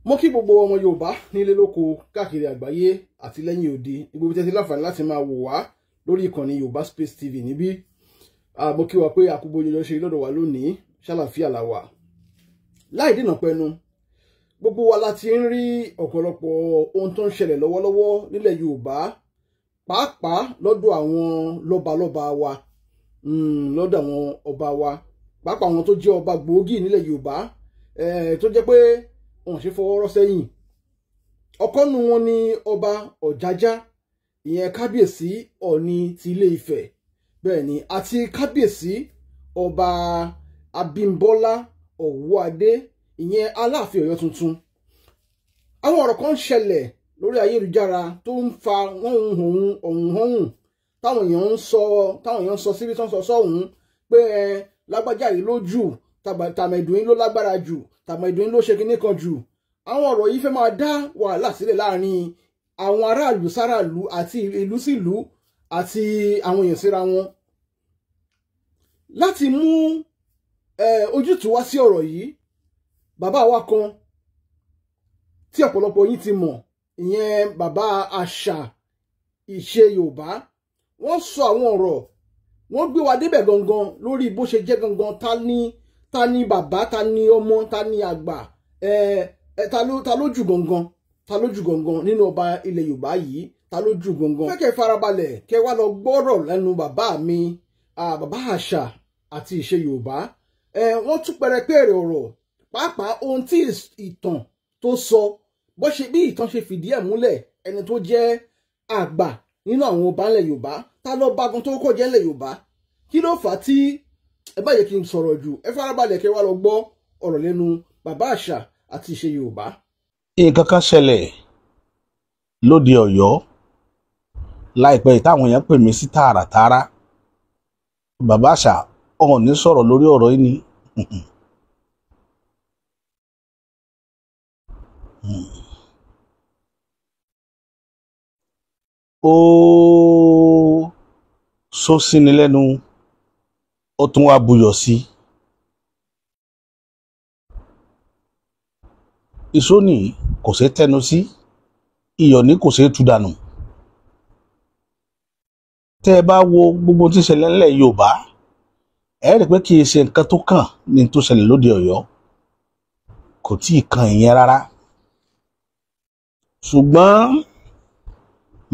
Mo kí gbogbo ọmọ Yorùbá nílé lóko káàkiri àgbáyé àti lẹ́yìn odi gbogbo tẹ́tí láǹfààní láti máa wò wá lórí ìkànnì Yorùbá Space TV níbí. Mo kí wa pé àkúgbò yọjọ ṣe lọ́dọ̀ wa lónìí ṣàlàfíà la wà. Láì dènà pẹnu, gbogbo wa láti ń rí ọ̀pọ̀lọpọ̀ ohun tó ń ṣẹlẹ̀ lọ́wọ́lọ́wọ́ nílẹ̀ Yorùbá, pàápàá lọ́dọ̀ àwọn lọ́balọ́ba wa, lọ́dọ̀ àwọn ọba wa, pàápàá àwọn tó jẹ́ ọba gbòógì nílẹ̀ Yorùbá, tó jẹ́ pé wọ́n ṣe fọwọ́ rọ́ sẹ́yìn. Ọ̀kan nínú wọn ni ọba Ọ̀jájá, ìyẹn kábíyèsí Ọọ̀ni ti Ilé Ifẹ̀, bẹ́ẹ̀ ni, àti kábíyèsí ọba Abímbọ́lá Ọ̀wọ́adé, ìyẹn Aláàfin Ọ̀yọ́ tuntun. Àwọn ọ̀rọ̀ kan ń ṣẹlẹ̀ lórí ayélujára tó ń fa ọ̀hún táwọn èèyàn ń sọ síbi tó ń sọ sọ́hún pé lágbájá yìí ló jù, tàmẹ̀dùn yìí ló lágbára jù, tàmẹ̀dùn yìí ló ṣe kinní kan jù. Àwọn ọ̀rọ̀ yìí fẹ́ máa dá wàhálà sílẹ̀ láàrin àwọn aráàlú sáràlú àti ìlú sílùú àti àwọn èèyàn síra wọn. Láti mú ojútùú wá sí ọ̀rọ̀ yìí, bàbá wa kan tí ọ̀pọ̀lọpọ̀ yín ti mọ̀, ìyẹn bàbá àṣà ìṣe Yorùbá, wọ́n sọ àwọn ọ̀rọ̀, wọ́n gbé wa débẹ̀ gangan lórí bó ṣe jẹ́ gangan, ta ni bàbá, ta ni ọmọ, ta ni àgbà, ta ló jù gangan nínú ọba ilẹ̀ Yorùbá yìí, ta ló jù gangan. Fẹ́ kẹ́ farabalẹ̀ kẹ́ wá lọ gbọ́rọ̀ lẹ́nu bàbá mi, bàbá àṣà àti ìṣe Yorùbá. Wọ́n tún pẹrẹpẹrẹ ọ̀rọ̀, pàápàá ohun tí ìtàn tó sọ, bó ṣe bí ìtàn ṣe fìdí ẹ̀ múlẹ̀, ẹni tó jẹ́ àgbà nínú àwọn ọba ilẹ̀ Yorùbá, ta ló bá gun tó kọ́ jẹ́ ilẹ̀ Yorùbá, kí ló fà á tí ẹ bá yẹ kí n sọ̀rọ̀ jù, ẹ farabalẹ̀ kẹ́ wá lọ gbọ́ ọ̀rọ̀ lẹ́nu bàbá àṣà àti ìṣe Yorùbá. Nǹkan kan ṣẹlẹ̀ lóde Ọ̀yọ́ láìpẹ́ táwọn èèyàn pè mí sí tààràtààrà. Bàbá àṣà Ọọ̀ni sọ̀rọ̀ lórí ọ̀rọ̀ yìí ni. Ó sọ sí ni lẹ́nu, ó tún wá buyọ̀ sí. Iṣó ní kò ṣeé tẹnu sí, iyọ̀ ní kò ṣeé tú dànù. Tẹ́ ẹ bá wo gbogbo tí ń ṣẹlẹ̀ nílẹ̀ Yorùbá, ẹ rí pé kì í ṣe nǹkan tó kàn ní tó ṣẹlẹ̀ lóde Ọ̀yọ́, kò tí ì kan ìyẹn rárá. Ṣùgbọ́n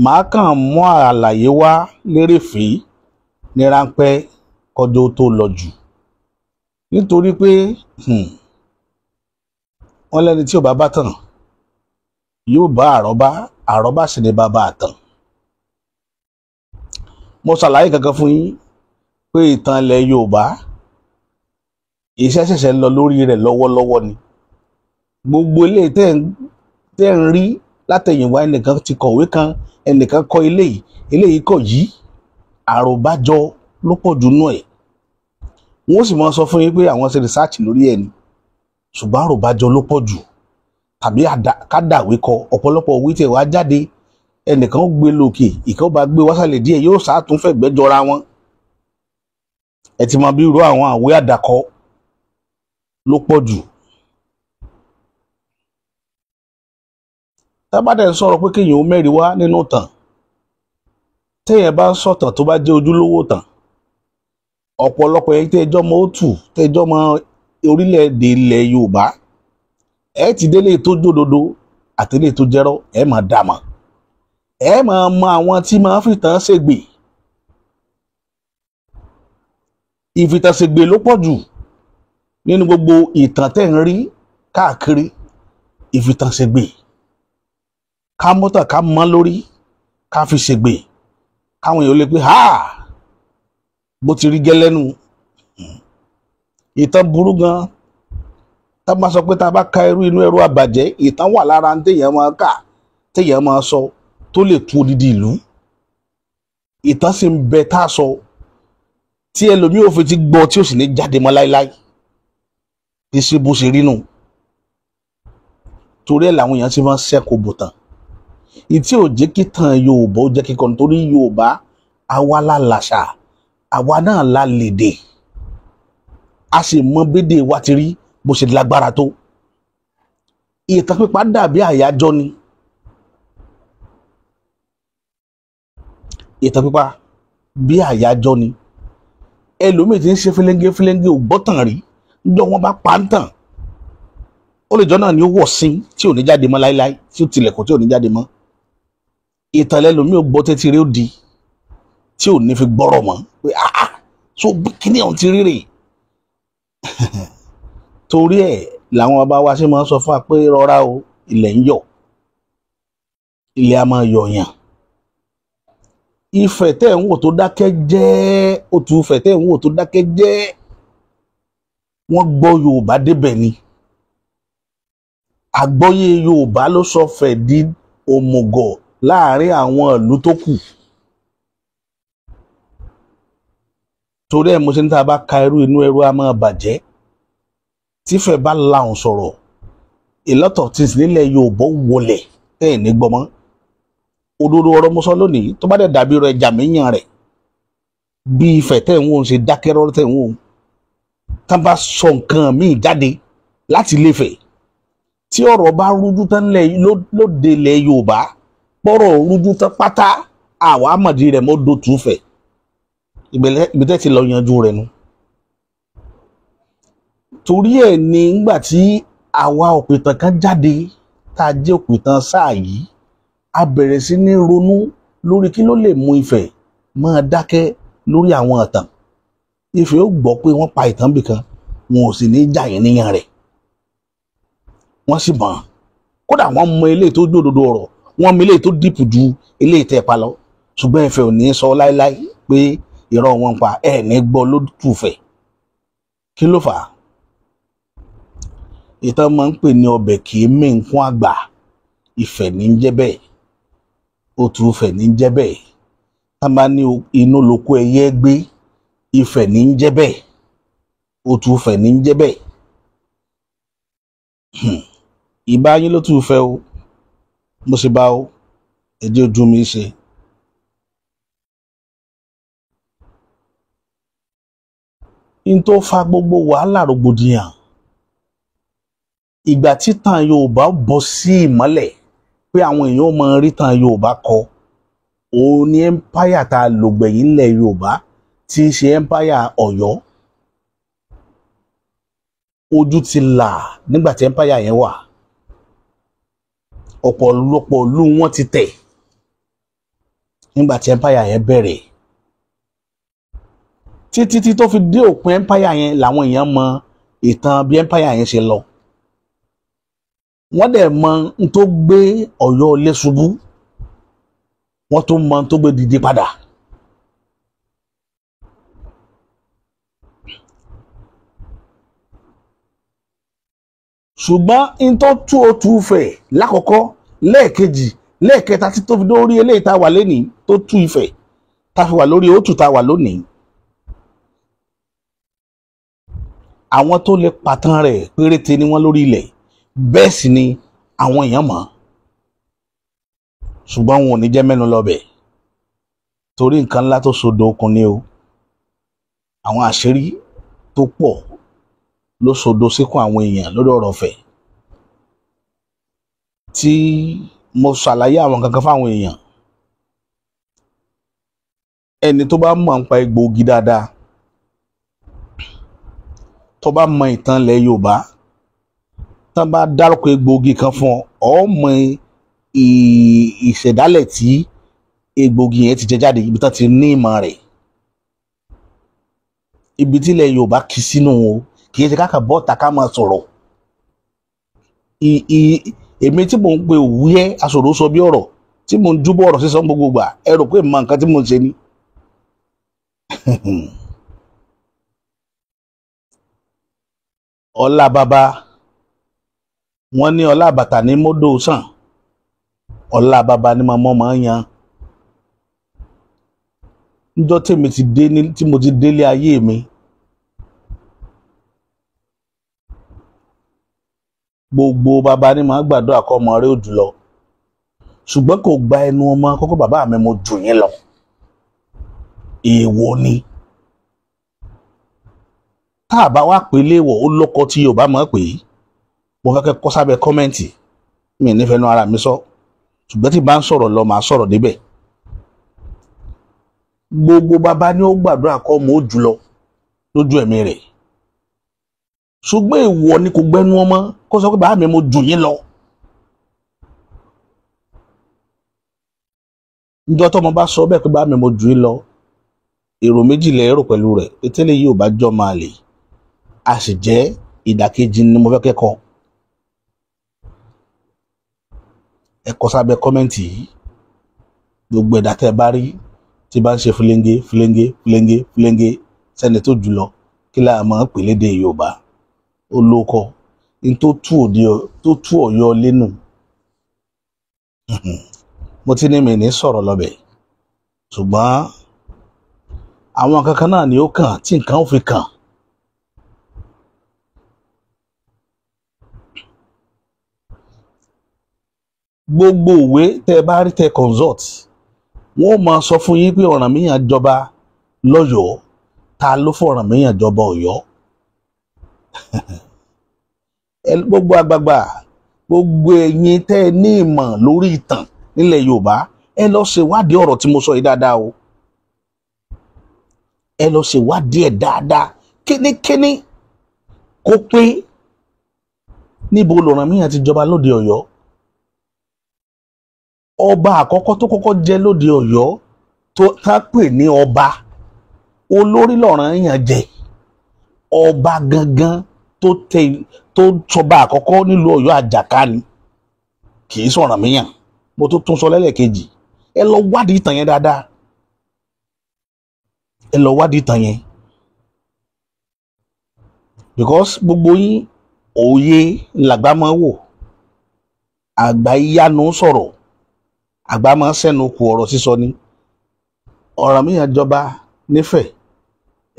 màá kàn mú àlàyé wá lérèfé ní ráńpẹ́ kọjọ́ tó lọ jù, nítorí pé wọ́n lẹ́ni tí ò bá bá tàn yóò bá àrọ́bá sì ní bàbá àtàn. Mo ṣàlàyé kankan fún yín pé ìtàn ilẹ̀ Yorùbá iṣẹ́ ṣẹ̀ṣẹ̀ ń lọ lórí rẹ̀ lọ́wọ́lọ́wọ́ ni. Gbogbo ilé tẹ́ ń rí látẹ̀yìnwá, ẹnìkan ti kọ̀wé kan, ẹnìkan kọ eléyìí kọ̀ yìí, àròbájọ ló pọ̀ jù nú ẹ̀. Wọ́n sì máa sọ fún yín pé àwọn ṣe rìsáàtì lórí ẹ̀ ni, ṣùgbọ́n àròbájọ ló pọ̀ jù, tàbí kádàwé kọ. Ọ̀pọ̀lọpọ̀ òwe tí ẹ̀ wá jáde, ẹnìkan gbé lókè, ìkan bá gbé wásàlẹ̀ díẹ̀, yóò sàtúnfẹ̀gbẹ́ jọra wọn. Ẹ ti mọ bí irú àwọn àwé àdàkọ ló pọ̀ jù. Tábàdà ń sọ̀rọ̀ pé kéèyàn ó mẹ́rin wá nínú tàn, téèyàn bá ń sọ̀tàn tó bá jẹ́ ojúlówó tàn, ọ̀pọ̀lọpọ̀ ẹ̀yin tẹ́jọ́ mọ òtù, tẹ́jọ́ mọ orílẹ̀-èdè ilẹ̀ Yorùbá, ẹ ti délé tó jódodo àtẹlé tó jẹ́rọ́, ẹ máa dàmọ̀, ẹ máa mọ àwọn tí máa ń fìtàn ṣègbè. Ìfìtàn ṣègbè ló pọ̀ jù nínú gbogbo ìtàn tẹ́ ń rí káàkiri. Ìfìtàn ṣègbè, ká mọ́tàn ká mọ́ lórí, ká fi ṣègbè, káwọn èèyàn lè pé bó ti rí gẹ́lẹ́nu. Ìtàn burú gan. Tá bá sọ pé tá bá ka inú ẹrú àbàjẹ́, ìtàn wà lára téèyàn máa kà, téèyàn máa sọ tó lè tú odidi ìlú. Ìtàn sì ń bẹ tá a sọ tí ẹlòmíì ò fi ti gbọ́ tí ó sì ní jáde mọ́ láíláí. Kì í ṣe bó ṣe rí nù. Torí ẹ̀ làwọn èèyàn ti máa ń ṣẹ́kù bùtàn. Ìtí ò jẹ́ kí tàn Yorùbá ó jẹ́ kíkan, nítorí Yorùbá àwa la làṣà, àwa náà la lèdè, a sì mọ bédè wa ti rí bó ṣe lágbára tó. ìtàn pípa dàbí àyájọ́ ni. Ìtàn pípa bí àyájọ́ ni. Ẹlòmíì tí ń ṣe fílẹ́ńgé ò gbọ́tàn rí níjọ́ wọn bá pa ń tàn. Ó lè jọ náà ni ó wọ̀ sí tí ò ní jáde mọ́ láíláí, tí ó tilẹ̀kùn tí ò ní jáde mọ́. Ìtàn lẹ́lòmíì ò gbọ́ tẹ́tí rí ó di tí ò ní fi gbọ́rọ̀ mọ́ pé so kíní ọ̀hún ti rírè. Torí ẹ̀ làwọn bàbá wa ṣe máa ń sọ fún wa pé rọra o, ilẹ̀ ń yọ̀, ilẹ̀ a máa yọ̀yàn. Ifẹ̀ tẹ́ ń wò tó dákẹ́ jẹ́, Òtù Ifẹ̀ tẹ́ ń wò tó dákẹ́ jẹ́, wọ́n gbọ́ Yorùbá débẹ̀ ni. Àgbọ́yé Yorùbá ló sọ Ifẹ̀ di òmùgọ̀ láàrin àwọn ìlú tó kù. Torí ẹ̀ mo ṣe ní tá a bá ka irú inú ẹrú a máa bàjẹ́. Tífẹ̀ bá lahùn sọ̀rọ̀, a lot of things nílẹ̀ Yorùbá wọlé tẹ́ ẹ̀ ní gbọ́mọ́. Òdodo ọ̀rọ̀ mo sọ lónìí tó bá dẹ̀ dàbí rẹ̀ ẹja míyàn rẹ̀ bí Ifẹ̀ tẹ́ ń wò ń ṣe dákẹ́ rọ́rọ́ tẹ́ ń wò. Tá bá sọ nǹkan míì jáde láti Ilé-Ifẹ̀ tí ọ̀rọ̀ bá rújú tán lóde ilẹ̀ Yorùbá, bọ́rọ̀ rújú tán pátá àwa àmọ̀dí rẹ̀ mọ́ dòtú Ifẹ̀. Ibi tẹ́ ti lọ yanjú rẹ̀ nu. Torí ẹ̀ ni ńgbà tí àwa òpìtàn kan jáde tá a jẹ́ òpìtàn sáà yìí, a bẹ̀rẹ̀ sí ní ronú lórí kí ló lè mú Ifẹ̀ máa dákẹ́ lórí àwọn ìtàn. Ifẹ̀ ó gbọ́ pé wọ́n pa ìtàn bìkan, wọn ò sì ní jà yẹn níyàn rẹ̀. Wọ́n sì mọ̀, kódà wọ́n mọ eléyìí tó dòdòdó ọ̀rọ̀, wọ́n mọ eléyìí tó dìpù ju eléyìí tẹ́ pa lọ. Ṣùgbọ́n Ifẹ̀ ò ní sọ láéláé pé irọ́ wọn pa ẹ̀ ní gbọ́ lótú Ifẹ̀. Kí ló fà á? Ìtàn máa ń pè ní ọbẹ̀ kì í mí nǹkan àgbà. Ifẹ̀ ní ń jẹ́ bẹ́ẹ̀. Òtù Ifẹ̀ ní ń jẹ́ bẹ́ẹ̀. Tá bá ní inú lóko ẹyẹ gbé, Ifẹ̀ ní ń jẹ́ bẹ́ẹ̀. Òtù Ifẹ̀ ní ń jẹ́ bẹ́ẹ̀. Ìbá yín lótú Ifẹ̀ o, mo sì bá o, ẹjẹ́ ojú mi ṣe. In tó fa gbogbo wàhálà rògbòdìyàn, ìgbà tí tàn Yorùbá bọ́ sí ìmọ́lẹ̀ pé àwọn èèyàn ó máa rí tàn Yorùbá kọ, òun ni empire tá a lò gbẹ̀yìn ilẹ̀ Yorùbá tí í ṣe empire Ọ̀yọ́. Ojú ti là nígbà tí empire yẹn wà. Ọ̀pọ̀lọpọ̀ ìlú wọn ti tẹ̀ nígbà tí empire yẹn bẹ̀rẹ̀. Títí tó fi dé òpin empire yẹn làwọn èèyàn mọ ìtàn bí empire yẹn ṣe lọ. Wọ́n dẹ̀ mọ n tó gbé Ọ̀yọ́ Ilé ṣubú, wọ́n tó mọ n tó gbé dìde padà. Ṣùgbọ́n n tó tú Òtù Ifẹ̀ lákọ̀ọ́kọ́, lẹ́ẹ̀kejì, lẹ́ẹ̀kẹta tí tó fi dórí eléyìí tá a wà lénìí tó tú Ifẹ̀ tá a fi wà lórí Òtù tá a wà lónìí. Àwọn tó lè pàtàn rẹ̀ péréte ni wọ́n lórí ilẹ̀, bẹ́ẹ̀ sì ni àwọn èèyàn mọ̀. Ṣùgbọ́n wọn ò ní jẹ́ mẹ́nu lọ́bẹ̀ torí nǹkan ńlá tó sodo okùn ni o. Àwọn àṣírí tó pọ̀ ló sodo síkùn àwọn èèyàn lórí ọ̀rọ̀ Ifẹ̀. Tí mo ṣàlàyé àwọn kankan fáwọn èèyàn, ẹni tó bá mọ̀ nípa egbòogi dáadáa, tó bá mọ ìtàn ilẹ̀ Yorùbá, tán bá dárúkọ egbòogi kan fún ọ mọ ìṣẹ̀dálẹ̀ tí egbòogi yẹn ti jẹ jáde, ibi tán ti ní ìmọ̀ rẹ̀. Ibi tí ilẹ̀ Yorùbá kì í sínú o, kì í ṣe káàkà bọ́ọ̀tà ká máa sọ̀rọ̀. Èmi tí mò ń pe òwúyẹ́ aṣòro sọ bí ọ̀rọ̀, tí mò ń júbọ̀ ọ̀rọ̀ sísọ gbogbo gbà, ẹ rò pé mọ nǹkan tí mò ń ṣe ni. Ọlá bàbá, wọ́n ní ọlá bàtà ní mọ́dò sàn, ọlá bàbá ní mọ́mọ́ máa ń yan. Níjọ́ tí mo ti délé ayé mi, gbogbo bàbá ní máa gbàdúrà kọ́ ọmọ rẹ̀ ó jù lọ. Ṣùgbọ́n kò gba ẹnu ọmọ kọ́kọ́ bàbá mi mo jù yín lọ. Èèwọ̀ ni. Tá a bá wá pè léèwọ̀ ó lọ́kọ tí Yorùbá máa pè é. Mo fẹ́ kẹ́ kọ sábẹ́ kọ́mẹ́ǹtì mi nífẹ̀ẹ́ nu ara mi sọ ṣùgbọ́n tí bá ń sọ̀rọ̀ lọ màá sọ̀rọ̀ débẹ̀. Gbogbo bàbá ni ó gbàdúrà kọ́ ọmọ ó jùlọ lójú ẹ̀mí rẹ̀ ṣùgbọ́n èèwọ̀ ni kò gbẹ́nu ọmọ kó sọ pé bàbá mi mo jù yín lọ. Níjọ́ tọ́mọ bá sọ bẹ́ẹ̀ pé bàbá mi mo jù yín lọ, èrò méjì lẹ́rò pẹ̀lú rẹ̀ tẹ́lẹ̀ yìí ò bá jọ máa lè a sì jẹ́ ìdàkejì ni mo fẹ́ kẹ́kọ̀ọ́. Ẹ kọ sábẹ́ kọ́mẹ́ǹtì yìí gbogbo ẹ̀dá tẹ́ ẹ bá rí tí bá ń ṣe fúlẹ́ńgé sẹ́ni tó jùlọ kí láà máa ń pè lédè Yorùbá ó lóko ní tó tú Ọ̀yọ́ lẹ́nu. Mo ti ní mi ní sọ̀rọ̀ lọ́bẹ̀ ṣùgbọ́n àwọn kankan náà ni ó kàn tí nǹkan ó fi kàn. Gbogbo òwe tẹ́ bá rí tẹ́ consult wọ́n máa sọ fún yín pé Ọ̀rànmíyàn jọba lọ́yọ̀ọ́ ta ló fún Ọ̀rànmíyàn jọba Ọ̀yọ́. Gbogbo àgbààgbà gbogbo ẹ̀yin tẹ́ ẹ ní ìmọ̀ lórí ìtàn nílẹ̀ Yorùbá ẹ lọ ṣèwádìí ọ̀rọ̀ tí mo sọ yìí dáadáa o. Ẹ lọ ṣèwádìí ẹ̀ dáadáa kíníkíní kó pé níbo l'Ọ̀rànmíyàn ti jọba lóde Ọ̀yọ́. Ọba àkọ́kọ́ tó kọ́kọ́ jẹ́ lóde Ọ̀yọ́ tó ká pè ní ọba olórí l'Ọ̀rànmíyàn jẹ. Ọba gangan tó sọba àkọ́kọ́ nílùú Ọ̀yọ́ Àjàká ni kì í sọ Ọ̀rànmíyàn. Mo tó tún sọ lẹ́lẹ́kejì ẹ lọ wádìí ìtàn yẹn dáadáa. Ẹ lọ wádìí ìtàn yẹn because gbogbo yín òye làgbà máa wò àgbà ìyanu sọ̀rọ̀ àgbà máa sẹ́nu kù ọ̀rọ̀ sísọ ni. Ọ̀rànmíyàn jọba nífẹ̀ẹ́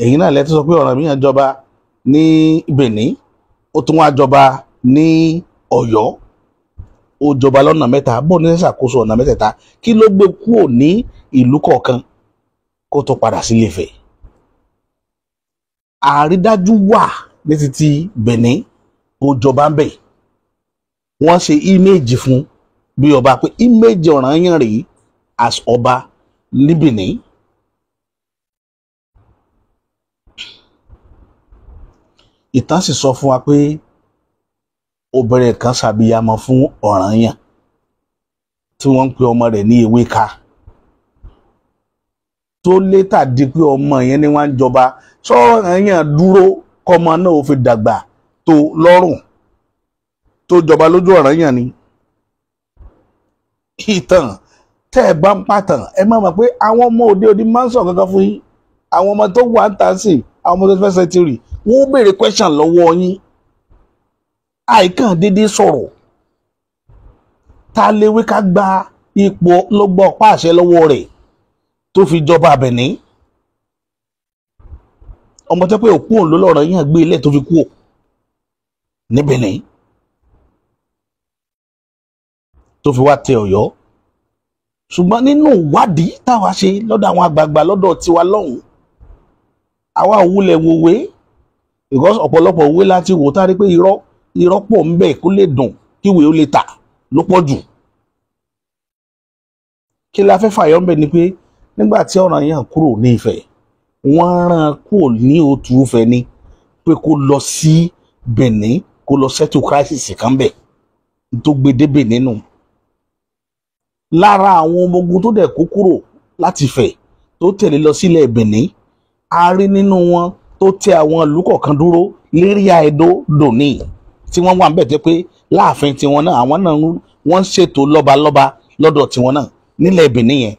èyí náà lẹ́tọ́ sọ pé Ọ̀rànmíyàn jọba ní Benin ó tún wá jọba ní Ọ̀yọ́ ó jọba lọ́nà mẹ́ta bó ní ṣàkóso ọ̀nà mẹ́tẹ̀ẹ̀ta kí ló gbé kúrò ní ìlú kọ̀ọ̀kan kó tó padà sí Ilé-Ifẹ̀. Àrídájú wà ní títí Benin ó jọba ń bẹ̀ wọ́n ṣe íméèjì fún bí ọba pé íméèjì Ọ̀rànmíyàn rèé as ọba ní Benin. Ìtàn sì sọ fún wa pé obìnrin kan ṣàbíyamọ fún Ọ̀rànmíyàn tí wọ́n ń pe ọmọ rẹ̀ ní Ewéka tó létà di pé ọmọ yẹn ni wọ́n ń jọba Ọ̀rànmíyàn dúró kọ́mọ náà ó fi dàgbà tó lọ́rùn tó jọba lójú Ọ̀rànmíyàn ni. Ìtàn tẹ́ ẹ bá ń pàtàn ẹ má mọ̀ pé àwọn ọmọ òde òde máa ń sọ kankan fún yín. Àwọn ọmọ tó wà ń tàn sí àwọn ọmọ tó fẹ́ sẹ́tìrì wọ́n ó béèrè question lọ́wọ́ yín. Àìkàn déédéé sọ̀rọ̀ ta l'Ewéka gba ipò ló gbọ́ ọ̀pá àṣẹ lọ́wọ́ rẹ̀ tó fi jọba Benin. Ọmọ tó pé òkú òun ló l'Ọ̀rànmíyàn gbé ilẹ̀ tó fi kú ní Benin tó fi wá tẹ Ọ̀yọ́. Ṣùgbọ́n nínú ìwádìí táwa ṣe lọ́dọ̀ àwọn àgbààgbà lọ́dọ̀ tiwa lọ́hùn àwa òwúlẹ̀ wòwe because ọ̀pọ̀lọpọ̀ òwe láti wò tá a rí pé irọ́ pọ̀ ń bẹ kó lè dùn kíwèé ó lè tà ló pọ̀ jù. Kí la fẹ́ fàyọ́ ń bẹ ni pé nígbà tí Ọ̀rànmíyàn kúrò ní Ifẹ̀ wọ́n rán kúrò ní Òtù Ifẹ̀ ni pé kó lọ sí Benin kó lọ settle crisis kan bẹ̀ tó gbé dé Benin nù. Lára àwọn ọmọ ogun tó dẹ̀ kó kúrò láti Ifẹ̀ tó tẹ̀lé lọ sílẹ̀ Benin a rí nínú wọn tó tẹ àwọn ìlú kọ̀ọ̀kan dúró lérí Ẹdó dòní tí wọ́n wà ń bẹ̀ tẹ́ pé láàfin tiwọn náà àwọn náà wọ́n ṣètò lọ́balọ́ba lọ́dọ̀ tiwọn náà nílẹ̀ Benin yẹn.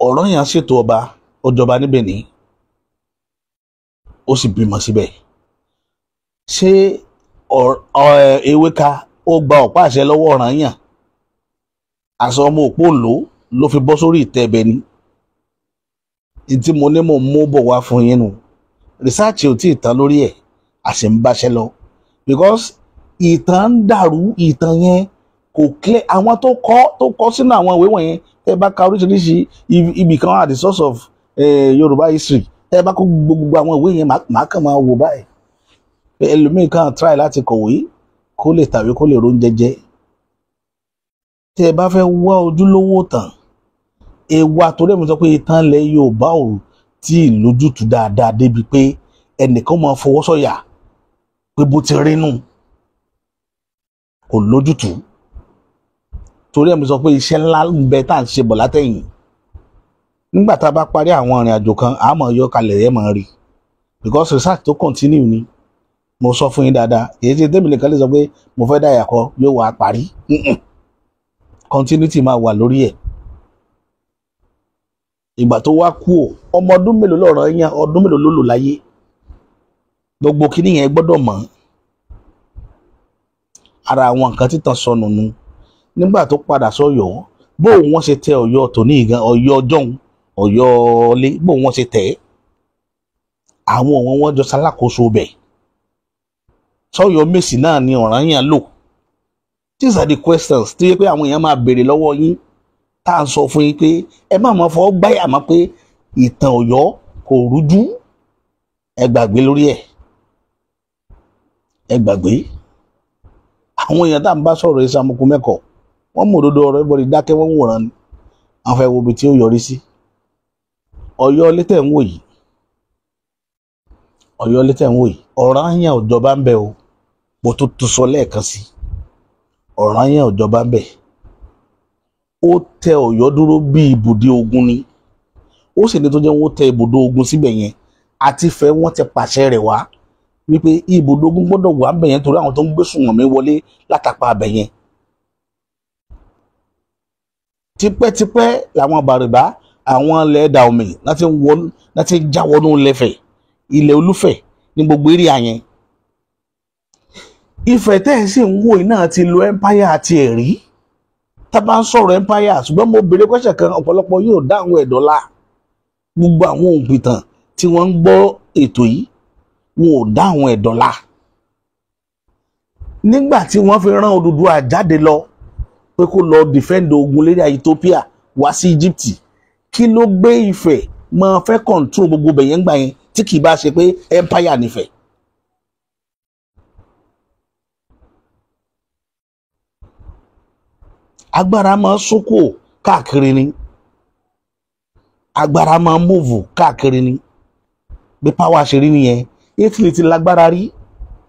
Ọ̀rànmíyàn ṣètò ọba ó jọba ní Benin ó sì bímọ síbẹ̀. Ṣé Ewéka ó gba ọ̀pá àṣẹ lọ́wọ́ Ọ̀rànmíyàn àṣọ ọmọ òpó ló fi bọ́ sórí ìtẹ́ Benin? Tí mo ní mò ń mú bọ̀ wá fún yín nù research ò tí ì tán lórí ẹ̀ àṣẹ ń báṣẹ́ lọ because ìtàn ń dàrú. Ìtàn yẹn kò clear. Àwọn tó kọ sínú àwọn ìwé wọ̀nyẹn ẹ bá ka oríṣiríṣi ibì kan at the source of Yorùbá history ẹ bá kó gbogbo àwọn ìwé yẹn màá kàn máa wò báyìí ẹlòmíì kan try láti kọ̀wé kó lè tàbí kó lè róúnjẹ jẹ. Tí ẹ bá fẹ́ wá ojúlówó tàn ewa torí mi sọ pé ìtàn ilẹ̀ Yorùbá ò tí ì lójútùú dáadáa débi pé ẹnìkan máa fọwọ́ sọ̀yà pé bó ti rí nù kò lójútùú. Torí mi sọ pé iṣẹ́ ńlá ń bẹ tá à ń ṣe bọ̀ látẹ̀yìn. Nígbà tá a bá parí àwọn ìrìn àjò kan a máa yọ kalẹ̀ ẹ̀ máa rí because research tó continue ni mo sọ fún yín dáadáa èyí tí tèmi nìkan lè sọ pé mo fẹ́ dá ìyàkọ yóò wá parí continuity máa wà lórí ẹ̀. Ìgbà tó wá kú ọmọ ọdún mélòó lọ́rọ̀ yẹn ọdún mélòó ló lò láyé gbogbo kíní yẹn gbọ́dọ̀ mọ̀. Ara àwọn nǹkan títàn sọnù nu nígbà tó padà sọ́yọ́ bó wọ́n ṣe tẹ Ọ̀yọ́ tòní gan Ọ̀yọ́ ọjọ́un Ọ̀yọ́ lé bó wọ́n ṣe tẹ̀ àwọn òun wọn jọ ṣalákòóso bẹ̀ sọ́yọ́ Mèsì náà ni Ọ̀rànyàn lò. These are the questions tó yẹ pé àwọn èèyàn máa béèrè lọ́wọ́ yín tá à ń sọ fún yín pé ẹ má mọ̀ fọ́ gbáyà mọ́ pé ìtàn Ọ̀yọ́ kò rújú ẹ gbàgbé lórí ẹ̀ ẹ gbàgbé. Àwọn èèyàn tá à ń bá sọ̀rọ̀ ìsàmùkù mẹ́kọ̀ọ́ wọ́n mú òdodo ọ̀rọ̀ ẹbọ̀rì dákẹ́ wọ́n ń wòran ni àwọn fẹ́ wo ibi tí ó yọrí sí. Ọ̀yọ́ létẹ̀ ń wò yìí Ọ̀yọ́ létẹ̀ ń wò yìí Ọ̀rànyàn òjọba ń bẹ o mo tó tún sọ lẹ́ẹ̀kan sí Ọ̀rànyàn òjọba ń bẹ ó tẹ Ọ̀yọ́ dúró bí ibùdó ogun ni ó sì ní tó jẹ́ wọ́n tẹ ibùdó ogun síbẹ̀ yẹn àti fẹ́ wọ́n ti pàṣẹ rẹ̀ wá wípé ibùdó ogun gbọ́dọ̀ wà ń bẹ̀ yẹn torí àwọn tó ń gbé sùnwọ̀n mi wọlé látàpá abẹ yẹn. Tipẹ́tipẹ́ làwọn Bàrìbá àwọn ilẹ̀ Dàòmì láti já wọnú Ilẹ̀fẹ̀ ilẹ̀ Olúfẹ̀ ní gbogbo eré àyẹn. Ifẹ̀ tẹ́ ẹ̀ sì ń wò iná ti lo empire àti ẹ̀rí tá bá ń sọ̀rọ̀ empire ṣùgbọ́n mo béèrè question kan ọ̀pọ̀lọpọ̀ yóò dáhùn ẹ̀ dọ́là gbogbo àwọn òǹpìtàn tí wọ́n ń gbọ́ ètò yìí wọn ò dáhùn ẹ̀ dọ́là. Nígbà tí wọ́n fi rán Odùduwà jáde lọ pé kó lọ defend ogun lédè Ethiopia wá sí Egypt kí ló gbé Ifẹ̀ máa fẹ́ control gbogbo bẹ̀yẹn gbà yẹn tí kì í bá ṣe pé empire nífẹ̀ẹ́. Agbára máa sókò káàkiri ni agbára máa múùvù káàkiri ni bí power ṣe rí nìyẹn. Italy ti lágbára rí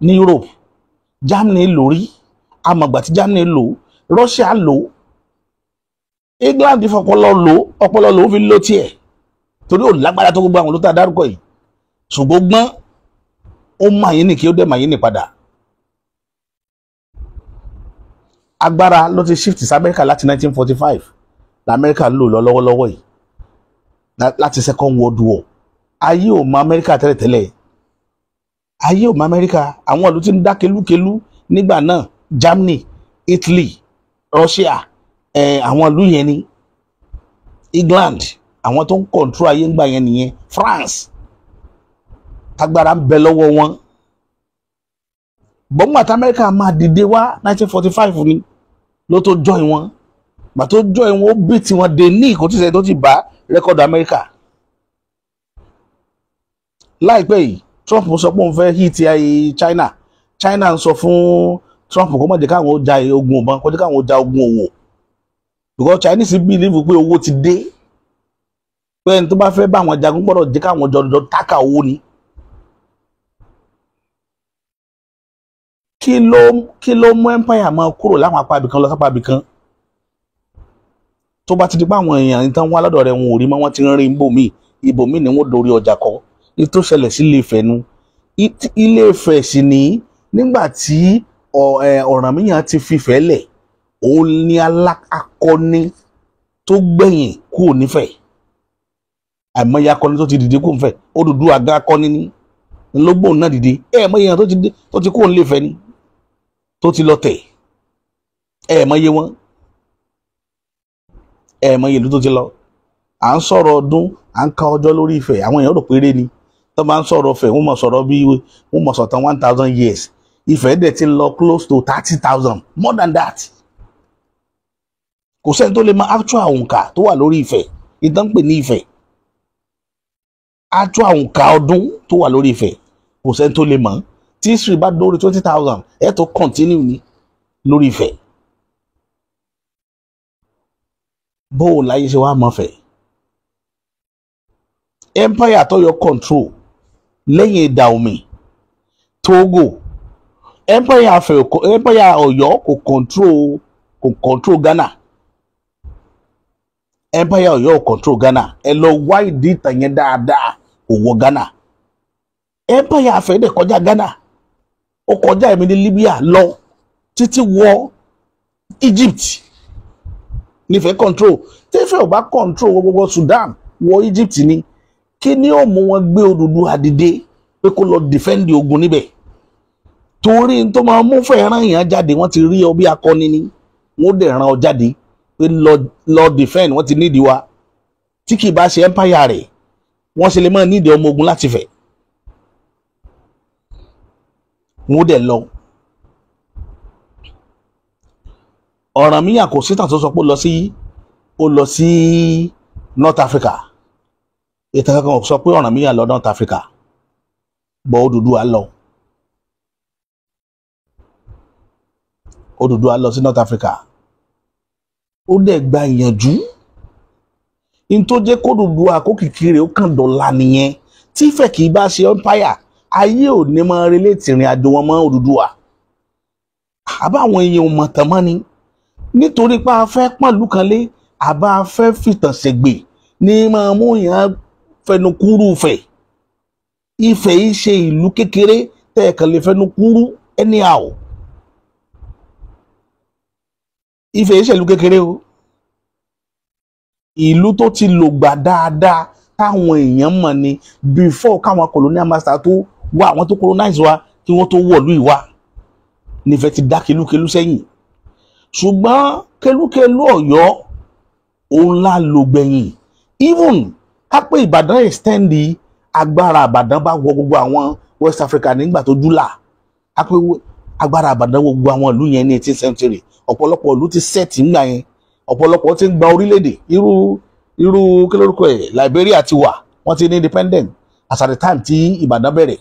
ní Europe Germany lò rí amọ̀gbà tí Germany lò Russia lò England ọpọlọ lò ó fi lò tiẹ̀ torí ò lágbára tó gbogbo àwọn olóòtú àdárúkọ yìí ṣùgbọ́n gbọ́n ó máa yín ní kí ó dẹ̀ máa yín ní padà. Agbára ló ti shift sí Amẹ́ríkà láti 1945 l'Amẹ́ríkà ń lò lọ lọ́wọ́lọ́wọ́ yìí láti Second World War. Ayé ò mọ Amẹ́ríkà tẹ́lẹ̀tẹ́lẹ̀ ayé ò mọ Amẹ́ríkà àwọn ìlú tí ń dá kelúkelú nígbà náà Germany Italy Russia àwọn ìlú yẹn ni England àwọn tó ń control ayé ńgbà yẹn nìyẹn France agbára ń bẹ lọ́wọ́ wọn. Bọ́ngbà tí Amẹ́ríkà máa dìde wá 1945 ni ló tó join wọn gbà tó join wọn ó bí tiwọn dé ní ìkó tí sẹ́yìn tó ti bá rẹ́kọ̀dù Amẹ́ríkà. Láìpẹ́ yìí Trump sọ pé òun fẹ́ hit China ń sọ fún Trump kó má jẹ́ káwọn ó ja ogun ọ̀bọ̀n kó jẹ́ káwọn ó ja ogun òwò because Chinese believe pé owó ti dé pé ẹni tó bá fẹ́ bá àwọn jagun gbọ́dọ̀ jẹ́ káwọn jọ tákà owó ni. Kí ló mú empire máa kúrò láwọn apá ibìkan lọ sápá ibìkan tó bá ti di pé àwọn èèyàn tán wá lọ́dọ̀ rẹ̀ wọn ò rí mọ́ wọ́n ti ń rí ibòmíì ni wọ́n dorí ọjà kọ́ ní tó ṣẹlẹ̀ sí Ilé-Ifẹ̀ nu. Ilé-Ifẹ̀ sì ní nígbà tí Ọ̀rànmíyàn ti fìfẹ́ lẹ̀ òun ni akọni tó gbẹ̀yìn kúrò nífẹ̀ẹ́ àìmọye akọni tó ti dìde kúrò nífẹ̀ẹ́ Odùduwà àga akọni ní lọ́gbọ̀n náà dìde mọye èèyàn tó ti kúrò nílé Ifẹ̀ ni tó ti lọ tẹ̀ mọye wọn mọye ìlú tó ti lọ. À ń sọ̀rọ̀ ọdún à ń ka ọjọ́ lórí Ifẹ̀ àwọn èèyàn rò péré ni tó bá ń sọ̀rọ̀ Ifẹ̀ wọ́n mọ̀ sọ̀rọ̀ bí wọ́n mọ̀ sọ̀tàn 1000 years Ifẹ̀ dẹ̀ ti lọ close to 30,000 more than that. Kò sẹ́ni tó lè mọ actual òǹkà tó wà lórí Ifẹ̀ ìtàn pè ní Ifẹ̀ actual òǹkà ọdún tó wà lórí Ifẹ̀ kò sẹ́ni tó lè mọ̀ tí history bá dórí 20,000 ẹ tó continue ní lórí Ifẹ̀. bó o láyé ṣe wá mọ̀ Ifẹ̀. empire tọ́yọ́ control lẹ́yìn Dahomey Togo empire Ọ̀yọ́ kò control Ghana. empire Ọ̀yọ́ ò control Ghana. ẹ lọ wá ìdí ìtàn yẹn dáadáa, kò wọ Ghana. empire Ifẹ̀ dẹ̀ kọjá Ghana, ó kọjá èmi ní Libya lọ títí wọ Egypt nífẹ̀ẹ́ control. tẹ́fẹ̀ ò bá control gbogbo Sudan wọ Egypt ni, kí ni ó mú wọn gbé Odùduwà dìde pé kó lọ defend ogun níbẹ̀? torí tó máa mú fẹ́ràn yẹn jáde, wọ́n ti rí ọ bí akọni ni, wọ́n dẹ̀ ràn ọ jáde pé lọ defend, wọ́n ti nídìí wa. tí kì í bá ṣe empire rẹ̀, wọ́n ṣe lè máa nídìí ọmọ ogun láti fẹ̀. wọ́n dẹ̀ lọ. Ọ̀rànmíyàn kò sí tàn tó sọ pé ó lọ sí North Africa. ìtàn kankan sọ pé Ọ̀rànmíyàn lọ North Africa, bọ́ Odùduwà lọ. Odùduwà lọ sí North Africa. ó dẹ̀ gba ìyànjú. in tó jẹ́ kó Odùduwà kó kìkì rẹ̀ ó kàn dọ̀la nìyẹn. tí Ifẹ̀ kì í bá ṣe empire, ayé ò ní máa relate ìrìn àjò wọn mọ́ Odùduwà. àbáwọn èèyàn mọ̀ tán mọ́ ni, nítorí pé a fẹ́ pọ̀nlú kan lé, àbá fẹ́ fìtàn ṣègbè ní máa mú yàn fẹnu kúrú Ifẹ̀. Ifẹ̀ yìí ṣe ìlú kékeré tẹ́ẹ̀kan lè fẹnu kúrú anyhow. Ifẹ̀ yìí ṣe ìlú kékeré o, ìlú tó ti lògbà dáadáa táwọn èèyàn mọ̀ ni before káwọn colonial master tó wá, àwọn tó colonize wa kí wọ́n tó wọ̀lú ìwà. nífẹ̀ ti dá kelúkelú sẹ́yìn, ṣùgbọ́n kelúkelú Ọ̀yọ́ òun la lò gbẹ̀yìn. even ká pé Ìbàdàn extend agbára Ìbàdàn bá wọ gbogbo àwọn West Africa nígbà tó júlà, ká pé agbára Ìbàdàn wọ gbogbo àwọn ìlú yẹn ní 18th century. ọ̀pọ̀lọpọ̀ ìlú ti set nígbà yẹn, ọ̀pọ̀lọpọ̀ ti ń gba orílẹ̀-èdè. irú kí lórúkọ ẹ̀, Liberia ti wà, wọ́n ti ní independent as at the time tí Ìbàdàn bẹ̀rẹ̀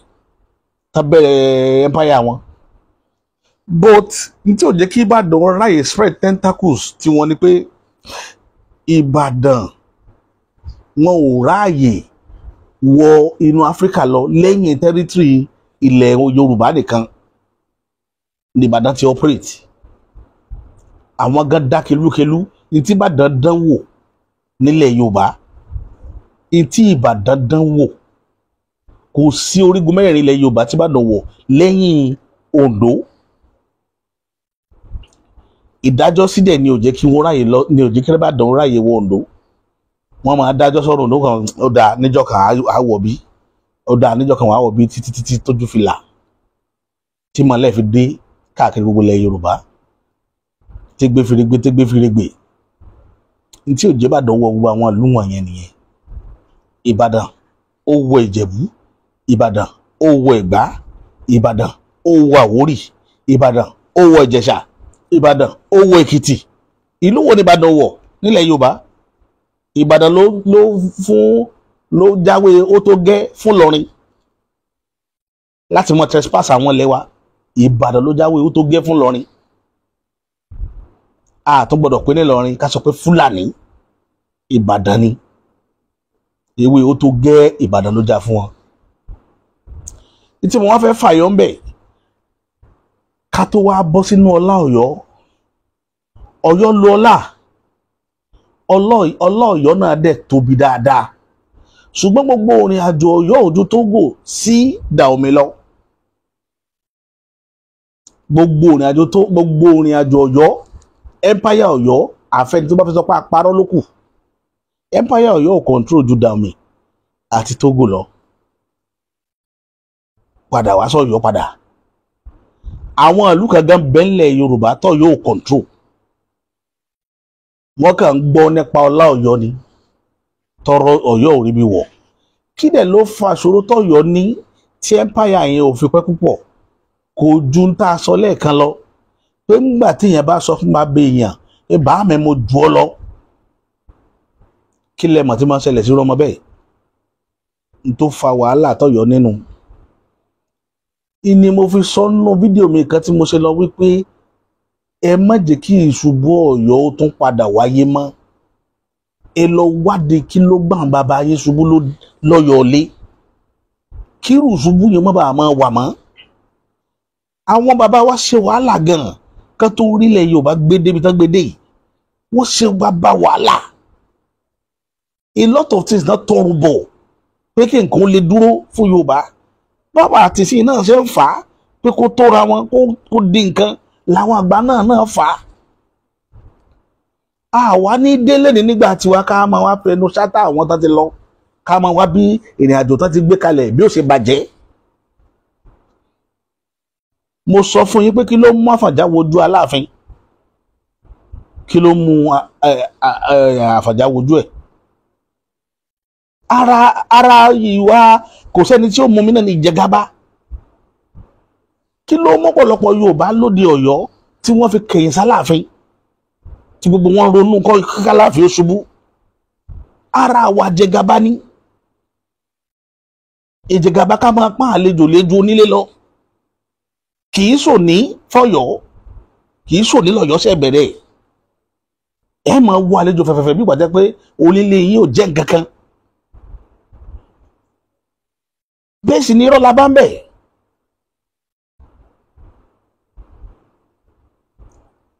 empire wọn. but n tí ò jẹ́ kí Ìbàdàn ráyè spread tentacles tí wọ́n ní pé Ìbàdàn wọn ò ráàyè wọ inú Áfíríkà lọ lẹ́yìn territory ilẹ̀ Yorùbá nìkan ní Ìbàdàn ti operate. àwọn gan dá kelúkelú ní tí Ìbàdàn dán wò nílẹ̀ Yorùbá, ní tí Ìbàdàn dán wò. kò sí orígun mẹ́rin ilẹ̀ Yorùbá tí Ìbàdàn wọ̀ lẹ́yìn Oǹdó. ìdájọ́ sídẹ̀ ni ò jẹ́ kí wọ́n ráyè lọ, ni ò jẹ́ kí Ìbàdàn ráyè wọ Oǹdó. wọ́n máa dájọ́ sọ̀rọ̀ Oǹdó kan, ó dáa níjọ́ kan àwọ̀ bí, ó dáa níjọ́ kan àwọ̀ bí títí tójú fi là, tí mọ̀lẹ́ fi dé káàkiri gbogbo ilẹ̀ Yorùbá. tégbé fìrègbè ní tí ò jẹ́ Ìbàdàn wọ gbogbo àwọn ìlú wọ̀nyẹn nìyẹn. Ìbàdàn ó wọ Ìjẹ̀bú, Ìbàdàn ó wọ Ẹ̀gbá, Ìbàdàn ó wọ Àwórì, Ìbàdàn ó wọ Ìjẹ̀ṣà, Ìbàdàn ó wọ Èkìtì. ìlú wo ni Ìbàdàn wọ̀ nílẹ̀ Yorùbá? Ìbàdàn ló jáwé ó tó gẹ́ fún Ìlọrin láti mọ trespass àwọn ilẹ̀ wa. Ìbàdàn ló jáwé ó tó gẹ́ fún Ìlọrin. a tó gbọdọ̀ pé ní Ìlọrin ká sọ pé Fúlàní. Ìbàdàn ni ewé ó tó gẹ́, Ìbàdàn ló já fún wọn. tí mo wá fẹ́ fàyọ ń bẹ̀ ká tó wá bọ́ sínú ọlá Ọ̀yọ́. Ọ̀yọ́ lo ọlá Ọ̀yọ́ náà dẹ̀ tóbi dáadáa, ṣùgbọ́n gbogbo ìrìn àjò Ọ̀yọ́ ojú Tógò sí Dahomey lọ. gbogbo ìrìn àjò Ọ̀yọ́, empire Ọ̀yọ́, àfẹni tó bá fẹ́ sọ pé àparọ́ ló kù. empire Ọ̀yọ́ ò control ju Dahomey àti Tógò lọ. padà wá sọ́yọ́ padà. àwọn ìlú kan gan bẹ́ńlẹ̀ Yorùbá tó yóò control. wọ́n kàn ń gbọ́ nípa ọlá Ọ̀yọ́ ni, tọrọ Ọ̀yọ́ ò rí bí wọ̀. kí dẹ̀ ló fa àṣòro tọ́yọ́ ní tí empire yẹn ò fi pẹ́ púpọ̀? kò ju ń tá a sọ lẹ́ẹ̀kan lọ pé ńgbà téèyàn bá sọ fún bàbá èèyàn pé bàá mi mo jù ọ lọ, kí lẹ mọ̀ tí máa ń ṣẹlẹ̀ sí ọmọ bẹ́ẹ̀? n tó fa wàhálà tọ́yọ́ nínú. ìní mo fi sọ nínú fídíò mi kan tí mo ṣe lọ wípé ẹ má jẹ́ kí ìṣubú Ọ̀yọ́ ó tún padà wáyé mọ́. Ẹ lọ wádìí kí ló gbà bàbá yín ṣubú lọ́yọ̀ọ́lé kírù ṣubú yẹn má bàa máa wà mọ́. Àwọn bàbá wa ṣe wàhálà gan-an kan tó orílẹ̀ Yorùbá gbé débi tán gbé dé yìí. Wọ́n ṣe bàbá wàhálà. A lot of things náà tọrùn bọ̀ pé kí nǹkan lè dúró fún Yorùbá. Bàbá àti sí náà ṣe ń fà á pé kó tóra wọn kó di nǹkan làwọn àgbà náà fà á. Àwa ní délé ní nígbà tiwa ká máa wá fẹnu ṣátá àwọn tán ti lọ ká máa wá bí ìrìn àjò tán ti gbé kalẹ̀ bí ó ṣe bàjẹ́. Mo sọ fún yín pé kí ló mú Àfọ̀njá wojú Aláàfin, kí ló mú Àfọ̀njá wojú ẹ̀. Ara ìwà kò sẹ́ni tí ó mú mi náà ní ìjẹgàba. Kí ló mú ọ̀pọ̀lọpọ̀ Yorùbá lóde Ọ̀yọ́ tí wọ́n fi kẹ̀yìn sáláàfin tí gbogbo wọn ronú kọ́ kálàfin ó ṣubú. Ara wa jẹgàba ní ìjẹgàba ká máa pọ́n àlejò léjú onílé lọ. Kì í sòní fọ́yọ́, kì í sòní lọ́yọ́ ṣe bẹ̀rẹ̀. Ẹ máa wo àlejò fẹ̀fẹ̀fẹ̀ bí ìgbàjẹ́ pé onílé yín ò jẹ́ nǹkan kan. Bẹ́ẹ̀ sì ni irọ́ la bá ń bẹ̀.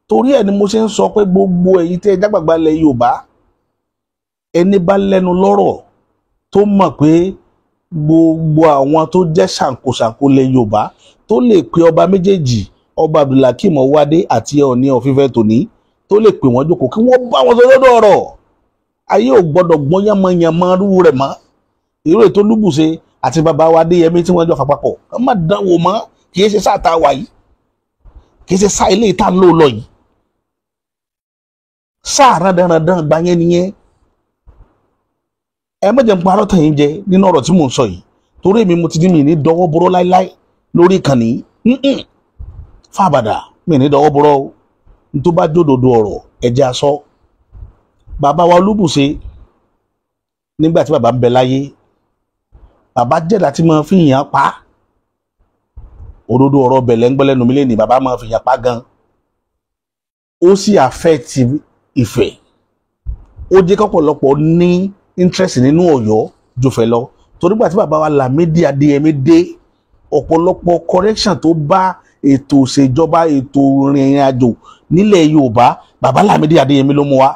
Torí ẹ̀ ni mo ṣe ń sọ pé gbogbo èyí tí ẹ jágbàgbà ilẹ̀ Yorùbá ẹni bá lẹ́nu lọ́rọ̀ tó mọ̀ pé gbogbo àwọn tó jẹ́ ṣàǹkóṣàǹkó ilẹ̀ Yorùbá tó lè pe ọba méjèèjì, ọba Abdulhakeem Ọwádé àti Ọọ̀ni of Ifẹ̀ tòní, tó lè pè wọ́n jókòó kí wọ́n bá wọn sọ lọ́dọ̀ ọ̀rọ̀. Ayé ò gbọ́dọ̀ gbọ́n yánmọ́yánmọ́ rú rẹ̀ mọ́. Irú ètò Olúbùṣe àti bàbá wa Adéyẹmí tí wọ́n jọ fà papọ̀ ẹ má dánwò mọ́. Kì í ṣe sáà tá a wà yìí, kì í ṣe sáà ilé ìta ń lò lọ yìí. Sáà rádaràdàn gbà yẹn nìyẹn. Ẹ má jẹ́ n parọ́ tàn yín jẹ nínú ọ̀rọ̀ tí mò ń sọ yìí, torí èmi mo ti ní mi ní dọwọ́ bọ́rọ́ láíláí lórí ìkànnì fàbàdà mi ní dọwọ́ bọ́rọ́ o. N tó bá jódodo ọ̀rọ̀ ẹ̀jẹ̀ aṣọ. Bàbá wa Olúbùṣe nígbà tí bàbá ń bẹ láyé, bàbá jẹ́dá tí máa fi yàn pa. Òdodo ọ̀rọ̀ bẹ̀lẹ̀ ń gbọ́lẹ́nu mi lẹ́ni bàbá máa fi yàn pa gan. Ó sì affect Ifẹ̀. Ó jẹ́ kọ́pọ̀lọpọ̀ ní interest nínú Ọ̀yọ́ jùfẹ́ lọ. Torí gbà tí bàbá wa Lámídì Adéyẹmí dé, ọ̀pọ̀lọpọ̀ correction tó bá ètò ìṣèjọba ètò ìrìn àjò nílẹ̀ Yorùbá bàbá Lámídì Adéyẹmí ló mú wá.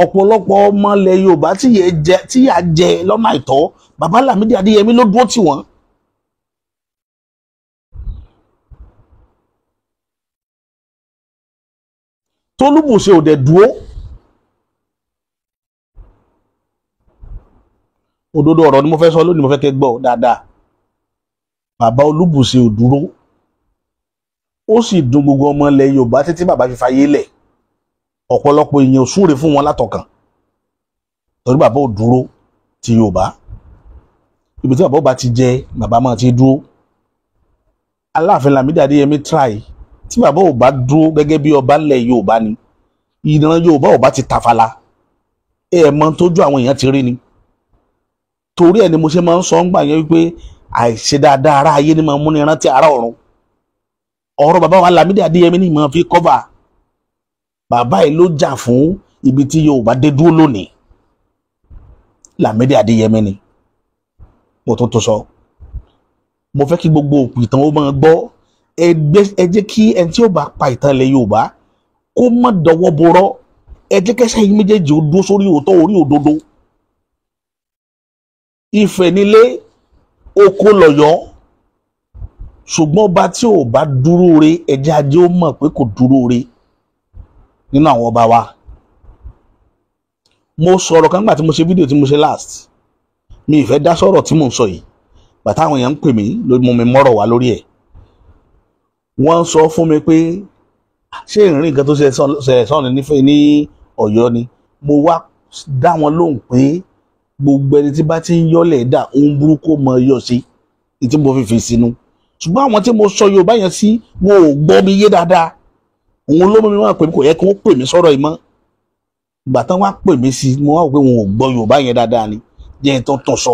Ọ̀pọ̀lọpọ̀ ọmọ ilẹ̀ Yorùbá tí yà jẹ lọ́nà àìtọ́ bàbá Lámídì Adéyẹmí ló dúró tì wọ́n. Tolúbùṣe ò dẹ̀ dúró. Òdodo ọ̀rọ̀ ni mo fẹ́ sọ lónìí, mo fẹ́ kẹ́ gbọ́ dáadáa. Bàbá Olúbùṣe ò dúró. Ó sì dùn gbogbo ọmọ ilẹ̀ Yorùbá títí bàbá fi fayé lẹ̀. Ọ̀pọ̀lọpọ̀ èèyàn ò súre fún wọn látọkàn torí bàbá ò dúró ti Yorùbá. Ibi tí bàbá ò bá ti jẹ bàbá máa ti dúró. Aláàfin Lámídì Adéyẹmí try tí bàbá ò bá dúró gẹ́gẹ́ bí ọba ilẹ̀ Yorùbá ni ìran Yorùbá ò bá ti tàfàlà. Mọ̀ tójú àwọn èèyàn ti rí ni. Torí ẹ̀ ni mo ṣe máa ń sọ ń gbà yẹn wípé àìṣe dáadáa ara ayé ni máa ń múni rántí ara ọ̀run. Ọ̀rọ̀ bàbá wa Lámídì Adéyẹmí ni máa fi cover. Bàbá yìí ló jà fún ibi tí Yorùbá dé dúró lónìí. Lámídì Adéyẹmí ni. Mo tún tó sọ. Mo fẹ́ kí gbogbo òpì ìtàn ó máa gbọ́. Ẹ jẹ́ kí ẹni tí ó bá pa ìtàn ilẹ̀ Yorùbá kó má dọwọ́ borọ́. Ẹ jẹ́ kẹ́sẹ̀ yín méjèèjì ó dúró sórí òótọ́ orí òdodo. Ifẹ̀ nílé, oko lọ̀yọ́. Ṣùgbọ́n ọba tí ò bá dúró re ẹ̀jẹ̀ ajé ó mọ̀ pé kò dúró re nínú àwọn ọba wa. Mo sọ̀rọ̀ kan nígbà tí mo ṣe fídíò tí mo ṣe last. Mi ìfẹ́ dá sọ̀rọ̀ tí mò ń sọ yìí. Bàtà àwọn èèyàn ń pè mí lórí mo mi mọ́rọ̀ wá lórí ẹ̀. Wọ́n sọ fún mi pé ṣé ìrìn nǹkan tó ṣe sọ́ọ̀nì nífẹ̀ẹ́ ní Ọ̀yọ́ ni. Mo wá dá wọn lóhùn pé gbogbo ẹni tí bá ti ń yọ́lẹ̀ dà ohun burúkú mọ yọ sí ní tí mo fi fi sínú. Ṣùgbọ́n àwọn tí mo sọ Yorùbá yẹn sí wọn ò gbọ́ mi yé dáadáa. Òun ló mú mi wá pè mí kò yẹ kí wọ́n pè mí sọ̀rọ̀ yìí mọ́. Ìgbà tán wá pè mí sí mo wá pé wọn ò gbọ́ Yorùbá yẹn dáadáa ni jẹ́ ẹ̀ tán sọ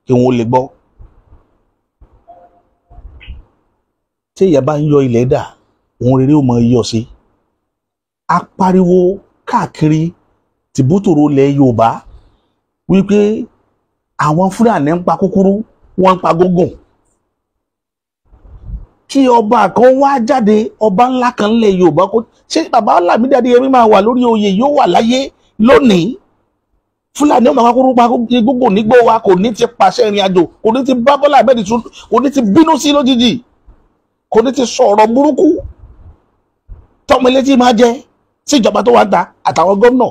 kí wọ́n lè gbọ́. tí ìyá bá ń yọ ilẹ̀ dà òun rere ó mọ iyọ̀ sí. A pariwo káàkiri tìbútòrò ilẹ̀ Yorùbá wípé àwọn Fúlàní ń pa kúkúrú wọ́n ń pa gógùn. Kí ọba kan wá jáde, ọba ńlá kan nílẹ̀ Yorùbá, kó ṣé bàbá Lámídì Adéyẹmí máa wà lórí oyè, yóò wà láyé lónìí? Fúlàní ọmọ akúrú pa gógùn nígbó wa, kò ní ti pàṣẹ ìrìn àjò, kò ní ti bá Bọ́lá Ahmed Tinubu, kò ní ti bínú sí lójijì, kò ní ti sọ̀rọ̀ burúkú tọmọ ilé tí máa jẹ sí ìjọba tó wà ń ta àtàwọn gómìnà.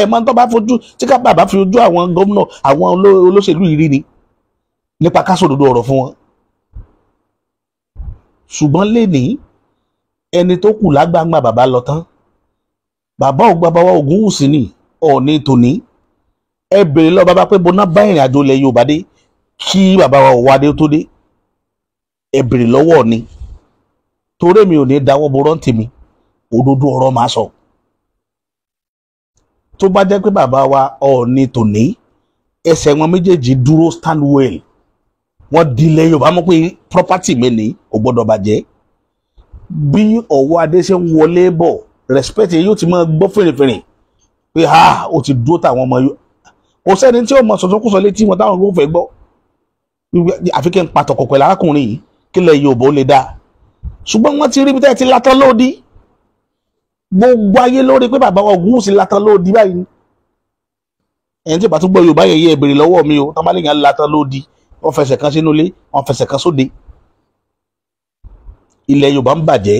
Máa ń tọ́ bá fojú tí ká bàbá fi ojú àwọn gómìnà àwọn olóṣèlú yìí rí ni nípa ká sòdodo ọ̀rọ̀ fún wọn. Ṣùgbọ́n lénìí ẹni tó kù lágbàǹgbà bàbá lọ tán. Bàbá wa Ògúnwùsì ni Ọọ̀ni tòní. Ẹ bèrè lọ bàbá pé bọ́ná bá ìrìn àjò ilẹ̀ Yorùbá dé kí bàbá wa Ọ̀wádé tó dé. Ẹ bèrè lọ́wọ́ ni, torí mi ò ní dáwọ́ bo rántí mi, òdodo ọ̀rọ̀ máa sọ. Tó bá jẹ́ pé bàbá wa Ọọ̀ni tòní ẹsẹ̀ wọn méjèèjì dúró stand well, wọ́n di ilẹ̀ Yorùbá mọ̀ pé property mi ni kò gbọ́dọ̀ bàjẹ́. Bí Ọ̀wádé ṣe ń wọlé bọ̀, respect yóò ti máa gbọ́ fèrèfèrè pé ó ti dúró táwọn ọmọ yóò. Kò sẹ́ni tí ó mọ sọ̀tọ́kùsọ létí wọn táwọn kò fẹ́ gbọ́. Àfi kí n pàtàkì pẹ̀lú arákùnrin yìí kí ilẹ̀ Yorùbá ó lè dáa. Ṣùgbọ́n wọ́n ti rí bí tẹ́ ti látọ́ lódì. Gbogbo ayé lórí pé bàbá wa Ògúnwùsì látọ́ lódì báyìí. Ẹni tí ìbá tún gbọ́ Yorùbá yẹ̀yẹ́ ìbèrè lọ́wọ́ mi o, tọ́mọ́lé yẹn látọ́ lódì. Wọ́n fẹsẹ̀ kan sínú ilé, wọ́n fẹsẹ̀ kan sóde. Ilẹ̀ Yorùbá ń bàjẹ́.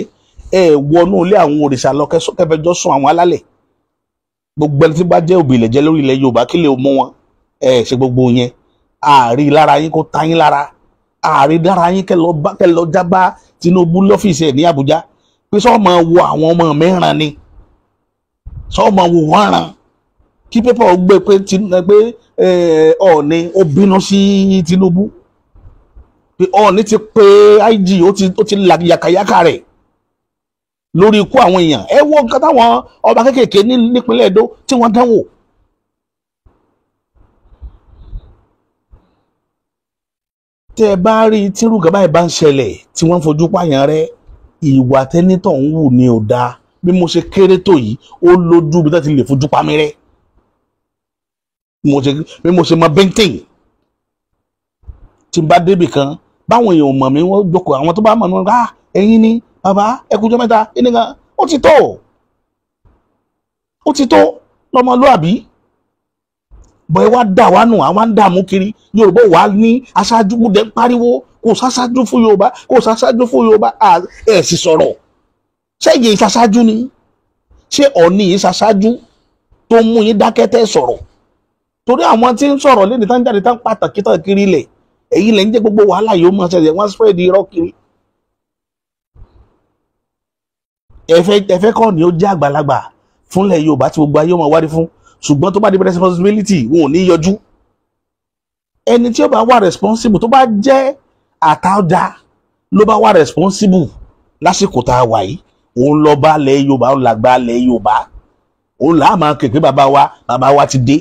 Wọnú ilé àwọn òrìṣà lọ kẹfẹjọ sùn àwọn alálẹ̀. Gbogbo ẹni tí bá jẹ́ òbí ilẹ̀ jẹ́ lórí ilẹ̀ Yorùbá kí lè mú wọn. Ṣe gbogbo yẹn. Ààrí lára yín kó ta yín lára. Ààrí dára yín kẹ lọ jábá Tinubu lọ́fíìsì ẹ̀ ní Àbújá. Pé sọ́ọ́ máa wo àwọn ọmọ mẹ́ràn ni. Sọ́ọ́ máa wo wọ́n ràn. Kí pépà ó gbé pé Ọọ̀ni ó bínú sí Tinubu. Pé Ọọ̀ni ti pé IG ó ti là yàkàyàkà rẹ̀ lórí ikú àwọn èèyàn. Wo nǹkan táwọn ọba kékèké nípínlẹ̀ Èdó tí wọ́n dánwò. Tẹ́ ẹ bá rí tírú gàbá ẹ̀ bá ń ṣẹlẹ̀ tí wọ́n fojú pààyàn rẹ̀, ìwà tẹ́nítọ̀ ń wù ní ò dáa. Bí mo ṣe kéré tó yìí, ó lójú bí wọ́n ti lè fojú pa mí rẹ́. Bí mo ṣe mọ bẹ́ńtìn tí n bá débì kan, báwọn èèyàn mọ̀ mí wọ́n jókòó, àwọn tó bá mọ̀ mí wọ́n gbà ẹ̀yin ni bàbá ẹkùjọ́ mẹ́ta ẹni kan. Ó ti tó lọ́mọlúàbí. Bọ̀ ẹ wá dà wá nù, àwọn ń dààmú kiri. Yorùbá wà ní aṣáájú múdẹ ń pariwo, kò sáṣáájú fún Yorùbá, kò sáṣáájú fún Yorùbá. Ẹ sì sọ̀rọ̀. Ṣé ìyè ìṣaṣáájú ni? Ṣé Ọọ̀ni ìṣaṣáájú tó mú yín dákẹ́ tẹ́ sọ̀rọ̀? Torí àwọn tí ń sọ̀rọ̀ lẹ́ni tán jáde tán pàtàkì tán kiri ilẹ̀, èyí lẹ́ ń jẹ́ gbogbo wàhálà yóò máa ṣẹlẹ̀, wọ́n spread irọ́ kiri. Ẹ̀fẹ́ kọ́ ni ó jẹ́ àgbàlagbà fúnlẹ̀ Yorùbá tí gbogbo ayé máa wárí fún. Ṣùgbọ́n tó bá di responsibility wọn ò ní yọjú. Ẹni tí ó bá wà responsible, tó bá jẹ́ àtàjà ló bá wà responsible lásìkò tá a wà yìí, òun lọ bá lẹ̀ Yorùbá, òun làgbà lẹ̀ Yorùbá, òun là á máa képe bàbá wa ti dé.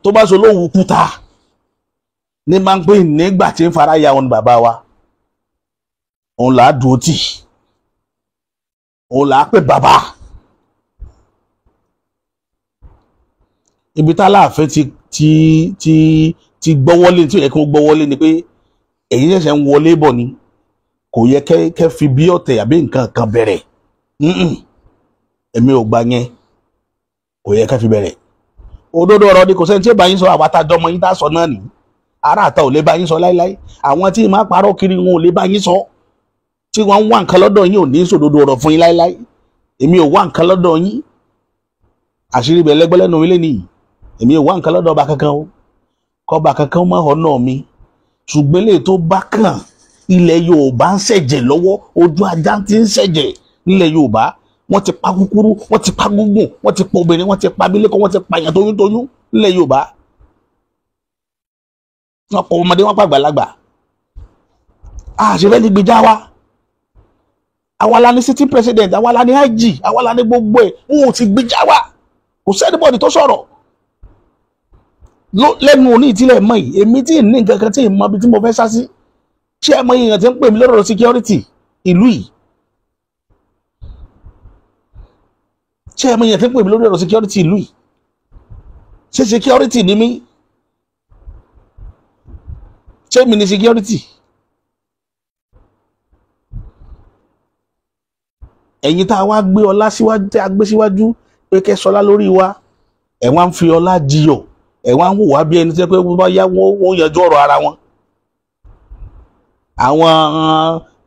Tó bá sọ lóhùn kúta ní máa ń pè nígbà tí ń fara ya òun bàbá wa, òun là á dúró tì, òun là á pè bàbá. Ibi tá Aláàfin ti gbọ́wọ́lé tí ò yẹ kí wọ́n gbọ́wọ́lé ni pé èyí ṣẹ̀ṣẹ̀ ń wọlé bọ̀ ni, kò yẹ kẹ́ fi bí ọ̀tẹ̀ àbí nǹkan kan bẹ̀rẹ̀. Èmi ò gbà yẹn, kò yẹ kẹ́ fi bẹ̀rẹ̀. Òdodo ọ̀rọ̀ ni kò sẹ́ni tí ó bá yín sọ, àwátàjọ́ ọmọ yín tá sọ náà nì. Ará àta ò lè bá yín sọ láíláí. Àwọn tí máa parọ́ kiri wọn ò lè bá yín sọ. Tí wọ́n ń wá nǹkan lọ́dọ̀ yín ò ní sòdodo ọ̀rọ̀ fún yín láíláí. Èmi ò wá nǹkan lọ́dọ̀ yín. Àṣírí ibẹ̀ lẹ́gbẹ́ lẹ́nu mi lénìí. Èmi ò wá nǹkan lọ́dọ̀ ọba kankan o. Kọ́ba kankan máa hàn náà mi. Ṣùgbọ́n lè tó bá kàn, ilẹ̀ Yorùbá ń ṣẹ̀jẹ̀ lọ́wọ́, ojú ajá ti ń ṣẹ̀jẹ̀ nílẹ̀ Yorùbá. Wọ́n ti pa kúkúrú, wọ́n ti pa gúngùn, wọ́n ti pa obìnrin, wọ́n ti pa abilékọ, wọ́n ti pa èèyàn toyúntoyún nílẹ̀ Yorùbá. Wọ́n pa ọmọdé, wọ́n pa àgbàlagbà. Àṣìfẹ́ ní gbèjà wa. Àwa la ní sitting president, àwa la ní IG, àwa la ní gbogbo ẹ̀. Wọn ò ti gbèjà wa. Kò sẹ́nibọ̀dì tó sọ̀rọ̀. Lẹ́nu òní ìtìlẹ̀ mọ́ yìí, èmi tí ì ní nǹkan kan tí ì mọ ibi tí mo fẹ́ sá sí. ṣé ẹ mọ èèyàn tí ń pè mí lọ́rọ̀ security ìlú yìí? ṣé ẹ mọ èèyàn tí ń pè mí lórí ọ̀rọ̀ security ìlú yìí? ṣé security ni mí? ṣé mi ni security? ẹ̀yin tá a wá gbé ọlá síwájú, tí a gbé síwájú pé kẹ́ sọlá lórí wa, ẹ̀ wá ń fi ọlá jiyọ̀, ẹ̀ wá ń wò wá bí ẹni tí pé bá yá wọ́n yanjú ọ̀rọ̀ ara wọn.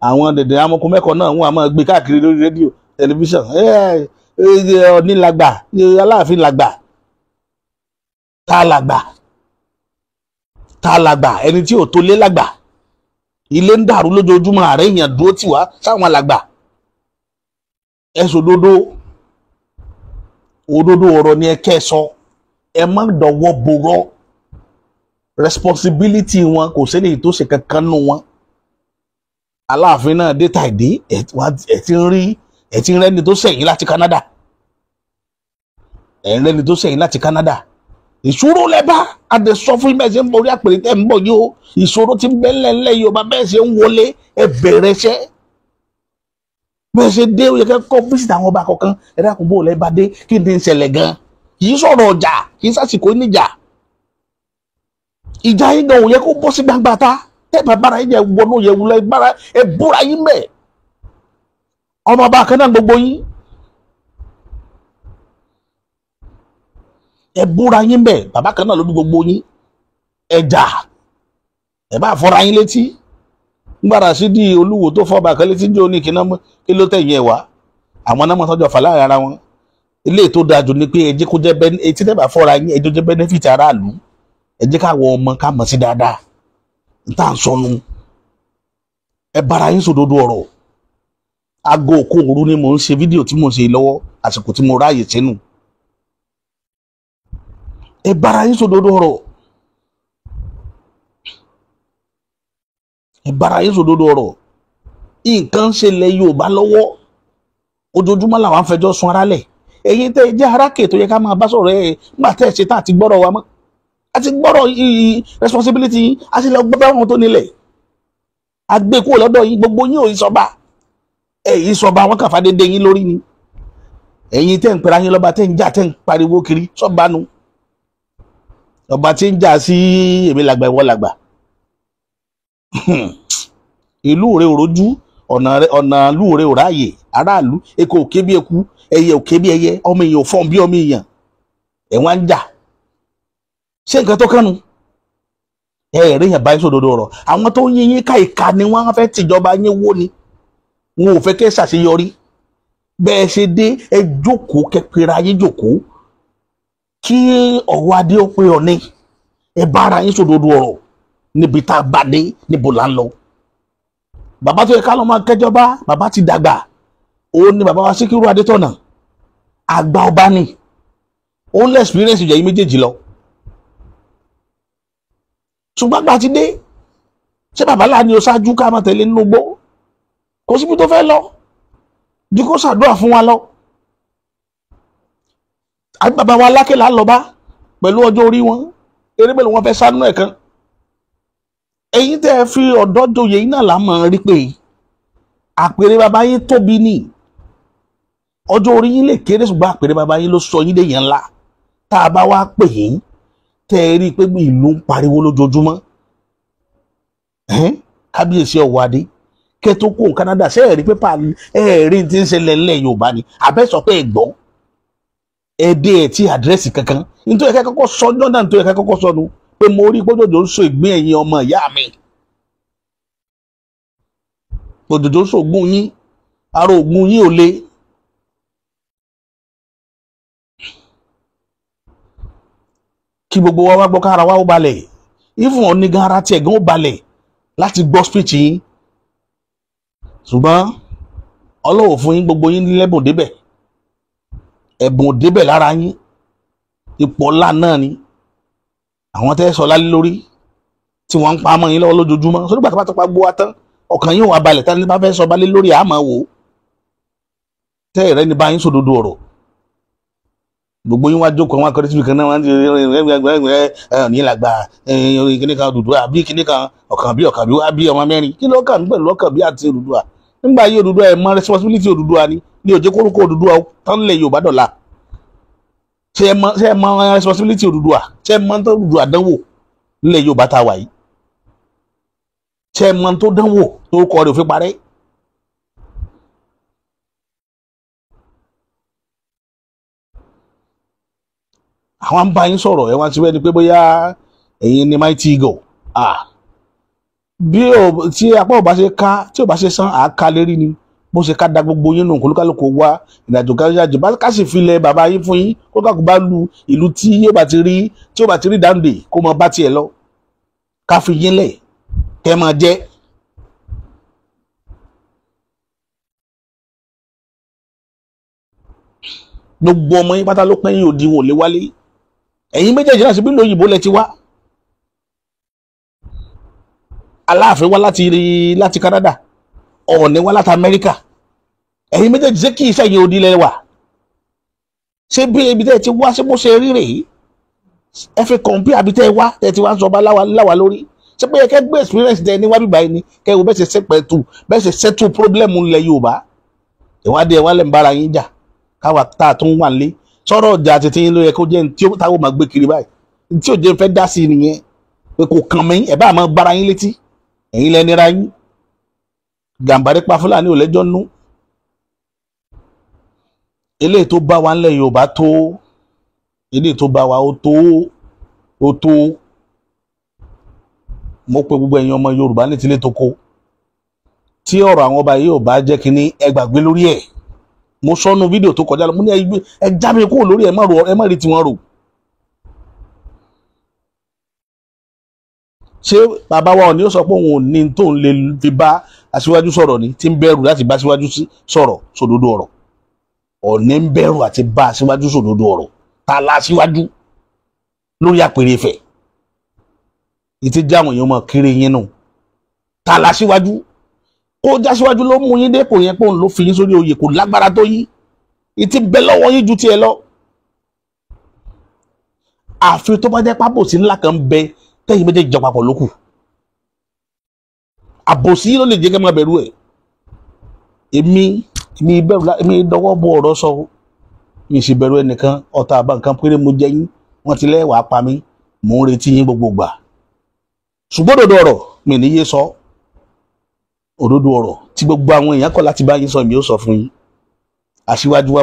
àwọn dẹ̀dẹ̀ amọ̀kùn mẹ́kọ̀ọ́ náà wọ́n á máa gbé káàkiri lórí rédíò tẹlifíṣàn, Ọọ̀ni làgbà, Aláàfin làgbà. tá làgbà? ẹni tí ò tó lé làgbà. ilé ń dàrú lójoojúmọ́, ààrẹ èèyàn dúró tì wá sáwọn làgbà. ẹ̀sùn òdodo ọ̀rọ̀ ni ẹ kẹ́ sọ, ẹ má dọ̀wọ́ borọ́. responsibility wọn kò sẹ́ni tó ṣe kankan nù wọn. Aláàfin náà dé tàìdé, ẹ ti ń rẹ́ni tó sẹ̀yìn láti Canada. ẹ̀ ń rẹ́ni tó sẹ̀yìn láti Canada. ìṣòro lẹ́bà adé sọ fún bẹ́ẹ̀ ṣe ń borí àpèrè tẹ́ ń bọ̀ yìí o. ìṣòro ti bẹ́ lẹ́lẹ́ Yorùbá bẹ́ẹ̀ ṣe ń wọlé, ẹ bẹ̀rẹ̀ iṣẹ́. bẹ́ẹ̀ ṣe dé ó yẹ kẹ́kọ̀ọ́ fíṣítà àwọn ọba kọ̀ọ̀kan, ẹ dákun bó lẹ́ bá dé, kí n ti ń ṣẹlẹ̀ gan. kì í sọ̀rọ̀ ọjà, kì í sàṣìkò níjà. ìjà yín gan ò yẹ kó bọ́ sí gbangba ta. tẹ́ bàbára yín yẹ wọnú yẹ wulẹ̀ gbára, ẹ búra yín bẹ́ẹ̀. ọmọ ọba kan náà gbogbo yín. ẹ búra yín bẹ́ẹ̀, bàbá kan náà ló bí gbogbo yín. ẹjà ẹ bá fọ́ra yín létí. gbára sí di Olúwo tó fọba kan létí jọ ní kí ló tẹ̀yìn ẹ̀ wá. àwọn náà mọ̀ tọ́jú ọ̀fà láàrin ara wọn. ilé tó dáa jù ni pé ẹ jẹ́ kó jẹ́ etí tẹ́ bá fọ́ra yín, ẹjọ́ jẹ́ benefit aráàlú. ẹ jẹ́ káwọn ọmọ ká mọ̀ sí dáadáa. n tà ń sọnù. ẹ bára yín sòdodo ọ̀rọ̀. aago òkòòrú ni mò ń ṣe fídíò tí mò ń ṣe lọ́wọ́, àsìkò tí mo ráàyè sínú. ẹ bára yín sòdodo ọ̀rọ̀. ẹ bára yín sòdodo ọ̀rọ̀. nǹkan ń ṣẹlẹ̀ Yorùbá lọ́wọ́. ojoojúmọ́ làwọn afẹjọ́ sun ara lẹ̀. ẹ̀yin tẹ́ ẹ jẹ́ arákè tó yẹ ká máa bá sọ̀rọ̀ ẹ̀ nígbà tẹ́ ẹ ṣe tán àti gbọ́rọ̀ wa mọ́. àti gbọ́rọ̀ responsibility àti lọ gbọ́ báwọn tó nílẹ̀. àgbẹ̀kú lọ́dọ̀ yín, gbogbo yín ò yí sọba. ẹ̀yin sọba wọn kàn fàdédé yín lórí ni. ẹ̀yin tẹ́ ń pera yín lọ́ba, tẹ́ ń jà, tẹ́ ń pariwo kiri sọ́ba nu. ọba tí ń jà sí èmi làgbà ìwọ làgbà. ìlú rẹ ò rojú, ọ̀nà ìlú rẹ ò ráàyè, aráàlú eku òkè bí eku, ẹyẹ òkè bí ẹyẹ, ọmọ èèyàn ò fọ́n bí ọmọ èèyàn. ẹ̀ wá ń jà. ṣé nǹkan tó kánnu? ẹ̀rẹ́ yẹn báyìí sòdodo ọ̀rọ̀. àwọn tó ń yín yín ká ìka ni wọ́n fẹ́ tìjọba yín wó ni. wọn ò fẹ́ kẹ́ ṣàṣeyọrí. bẹ́ẹ̀ ṣe dé ẹ jókòó, kẹ́pẹ́ra yín jókòó. kí ọ̀wọ́ adé ó pé Ọọ̀ni. ẹ bára yín sòdodo ọ̀rọ̀. níbi tá a bá dé, níbo là ń lọ. bàbá tó yẹ ká lọ máa kẹjọba, bàbá ti dàgbà. òun ni bàbá wa Síkírù Adétọ̀nà. àgbà ọba ni. òun lè experience ìjà yìí méjèèjì lọ. ṣùgbọ́n àgbà ti dé. ṣé bàbá láàánú o ṣáájú ká máa tẹ̀lé nínú gbó? kò síbi tó fẹ́ lọ ju kó ṣàdúrà fún wa lọ. àbí bàbá wa Aláké là ń lọ bá pẹ̀lú ọjọ́ orí wọn, eré mélòó wọn fẹ́ sánú ẹ̀ kan. ẹ̀yin tẹ́ ẹ fi ọ̀dọ́ joyè yín náà là máa rí pé àpèrè bàbá yín tóbi ní. ọjọ́ orí yín lè kéré ṣùgbọ́n àpèrè bàbá yín ló sọ yín dé yẹn ńlá. tá a bá wá pè yín tẹ́ ẹ rí i pé ìlú ń pariwo lójoojúmọ́. kábíyèsí ọ̀wọ́ adé kẹ́ tó kó Canada ṣé ẹ rí pépà ẹ rí ti ń ṣẹlẹ̀ ńlẹ̀ Yorùbá ni àbẹ́ sọ pé ẹ gbọ́. ẹ dé ẹ tí àdírẹ́sì kankan nítorí ẹ̀ka kọ́kọ́ sọ Jordan, nítorí ẹ̀ka kọ́kọ́ sọnù pé mo rí gbójòjò ń so ìgbín ẹ̀yin ọmọ ìyá mi. òjòjò ń so ògùn yín, ara ògùn yín ò le. kí gbogbo wa wá gbọ́ kára wa ó balẹ̀. ìfún Ọọ̀ni gan ara tiẹ̀ gan ó balẹ̀ láti gbọ́ speech yín. ṣùgbọ́n Ọlọ́run fún yín gbogbo yín lẹ́bùn débẹ̀. ẹ̀bùn débẹ̀ lára yín. ipò ọlá náà ni. àwọn tẹ́ sọ lálẹ́ lórí tí wọ́n ń pa mọ́ yín lọ́wọ́ lójoojúmọ́. sórí gbàtà tó pa gbó wa tán ọkàn yín wà balẹ̀ tán ní bá fẹ́ sọ balẹ̀ lórí àmọ́ wò. tẹ́ ẹ̀rẹ́ ni bá yín sòdodo ọ̀rọ̀. gbogbo yín wá jókòó wọn akọrin síbi kan náà wọn ní làgbà kíní kan Odùduwà bí kíní kan ọ̀kan bí wá bí ọmọ mẹ́rin kí ló kàn mí pẹ̀lú ọkàn bí àti Odùduwà nígbà yí Odùduwà ẹ̀ mọ responsibility Odùduwà ní òjé kórúkọ Odùduwà tán lè Yorùbá dọ̀la ṣé ẹ mọ responsibility Odùduwà ṣé ẹ mọ tó Odùduwà dánwò nílẹ̀ Yorùbá tá a wà yìí ṣé ẹ mọ tó dánwò tó kọ rẹ̀ òfin parẹ́. àwọn ń bá yín sọ̀rọ̀ ẹ wá sí wẹ́ni pé bóyá ẹ̀yin ni mighty eagle bí tí apá ò bá ṣe ká tí ò bá ṣe sán àáká lérí ni bó ṣe ká da gbogbo yín nù kólúkálùkù wá ìrìnàjò kájáde bá ká sì filẹ̀ bàbá yín fún yín kólúkálùkù bá lu ìlú tí yóò bá ti rí dáńdè kó mọ bá tiẹ̀ lọ ká fi yín lẹ̀ kẹ́ máa jẹ́. gbogbo ọmọ yín pátá ló pẹ́yìn òdiwọ̀n lé wálé ẹ̀yin méjèèjì náà sí bí lóyìnbó lẹ ti wá Aláàfin wá láti Canada Ọọ̀ni wá láti Amẹ́ríkà ẹ̀yin méjèèjì ṣé kí iṣẹ́ yẹn odi lẹ wà ṣé bí ibi tẹ́ ti wá ṣé bó ṣe rí rèé ẹ fi kọ̀ǹpì àbí tẹ́ wá tẹ́ ti wá sọ ọba láwa lórí ṣé pé kẹ́ gbé experience tẹ́ ní wá bíbá yìí ni kẹ́ wo bẹ́ẹ̀ ṣe sẹ́pẹ̀tù bẹ́ẹ̀ ṣe settle problem ńlẹ̀ Yorùbá ìwádìí ẹ̀ wá lẹ́ ń bára yín jà káwa tá a tún wà nílé sọ̀rọ̀ ọjà tètè yín ló yẹ kó jẹ́ tí táwọn máa gbé kiri báyìí tí ò jẹ́ fẹ́ dá sí nìyẹn pé kò kàn mí ẹ̀ bá máa bára yín létí ẹ̀yin lẹ́ni ra yín Gàmbàrí pa Fúlàní ò lẹ́jọ́ nú eléyìí tó bá wa ńlẹ̀ Yorùbá tó eléyìí tó bá wa ó tó mo pe gbogbo ẹ̀yin ọmọ Yorùbá ní tilé tó kó tí ọ̀rọ̀ àwọn ọba yìí ò bá jẹ́ kínní ẹ gbàgbé lórí ẹ̀ mo sọnù fídíò tó kọjá lọ mo ní ẹ já mi kúrò lórí ẹ má rí tiwọn rò ṣé bàbá wa Ọọ̀ni ó sọ pé òun ò ní tóun lè fi bá Aṣíwájú sọ̀rọ̀ ni tí ń bẹ̀rù láti bá Aṣíwájú sọ̀rọ̀ sòdodo ọ̀rọ̀ Ọọ̀ni ń bẹ̀rù àti bá Aṣíwájú sòdodo ọ̀rọ̀ ta la Aṣíwájú lórí àpèrè Ifẹ̀ ìtí jáwọn èèyàn mọ kiri yín nù ta la Aṣíwájú kó jásíwájú ló mú yín dépò yẹn pé òun ló fi yín sórí oyè kò lágbára tó yín ìtì bẹ lọ́wọ́ yín ju tiẹ̀ lọ àfi tó bá jẹ́ pábòsí ńlá kan bẹ tẹ́yìn méjèèjì jọ papọ̀ lókù àbòsí ló lè jẹ́ kẹ́ máa bẹ̀rù ẹ̀ èmi dọwọ́ bọ ọ̀rọ̀ sọ mi sì bẹ̀rù ẹnìkan ọ̀tá àbá nǹkan péré mo jẹ́ yín wọ́n ti lẹ́wàá pa mí mò ń retí yín gbogbo gbà ṣùgbọ́n òdodo ọ̀rọ̀ mi ní yé sọ òdodo ọ̀rọ̀ tí gbogbo àwọn èèyàn kọ̀ láti bá yín sọ mi ó sọ fún yín Aṣíwájú wa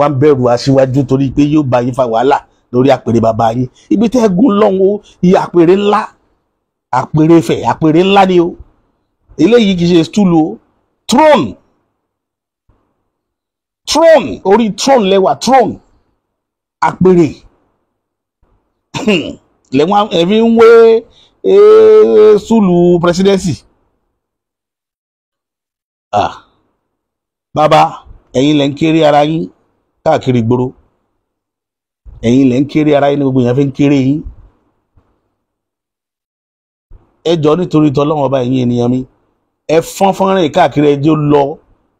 ń bẹ̀rù Aṣíwájú torí pé yóò bá yín fa wàhálà lórí àpèrè bàbá yín ibi tẹ́ gún lọ́hùn iye àpèrè ńlá àpèrè Ifẹ̀ àpèrè ńlá ni o eléyìí kì í ṣe stúlù o throne orí throne lẹ́wà throne àpèrè lẹ́wọ̀n ẹ̀mí ń wé stúlù presidency. Bàbá ẹ̀yin lẹ ń kéré ara yín káàkiri gbòòrò ẹ̀yin lẹ ń kéré ara yín ní gbogbo èèyàn fi ń kéré yín ẹ jọ̀ọ́ nítorí tọlọ́run ọba ẹ̀yin ènìyàn mi ẹ fọ́nrán káàkiri ẹjọ́ lọ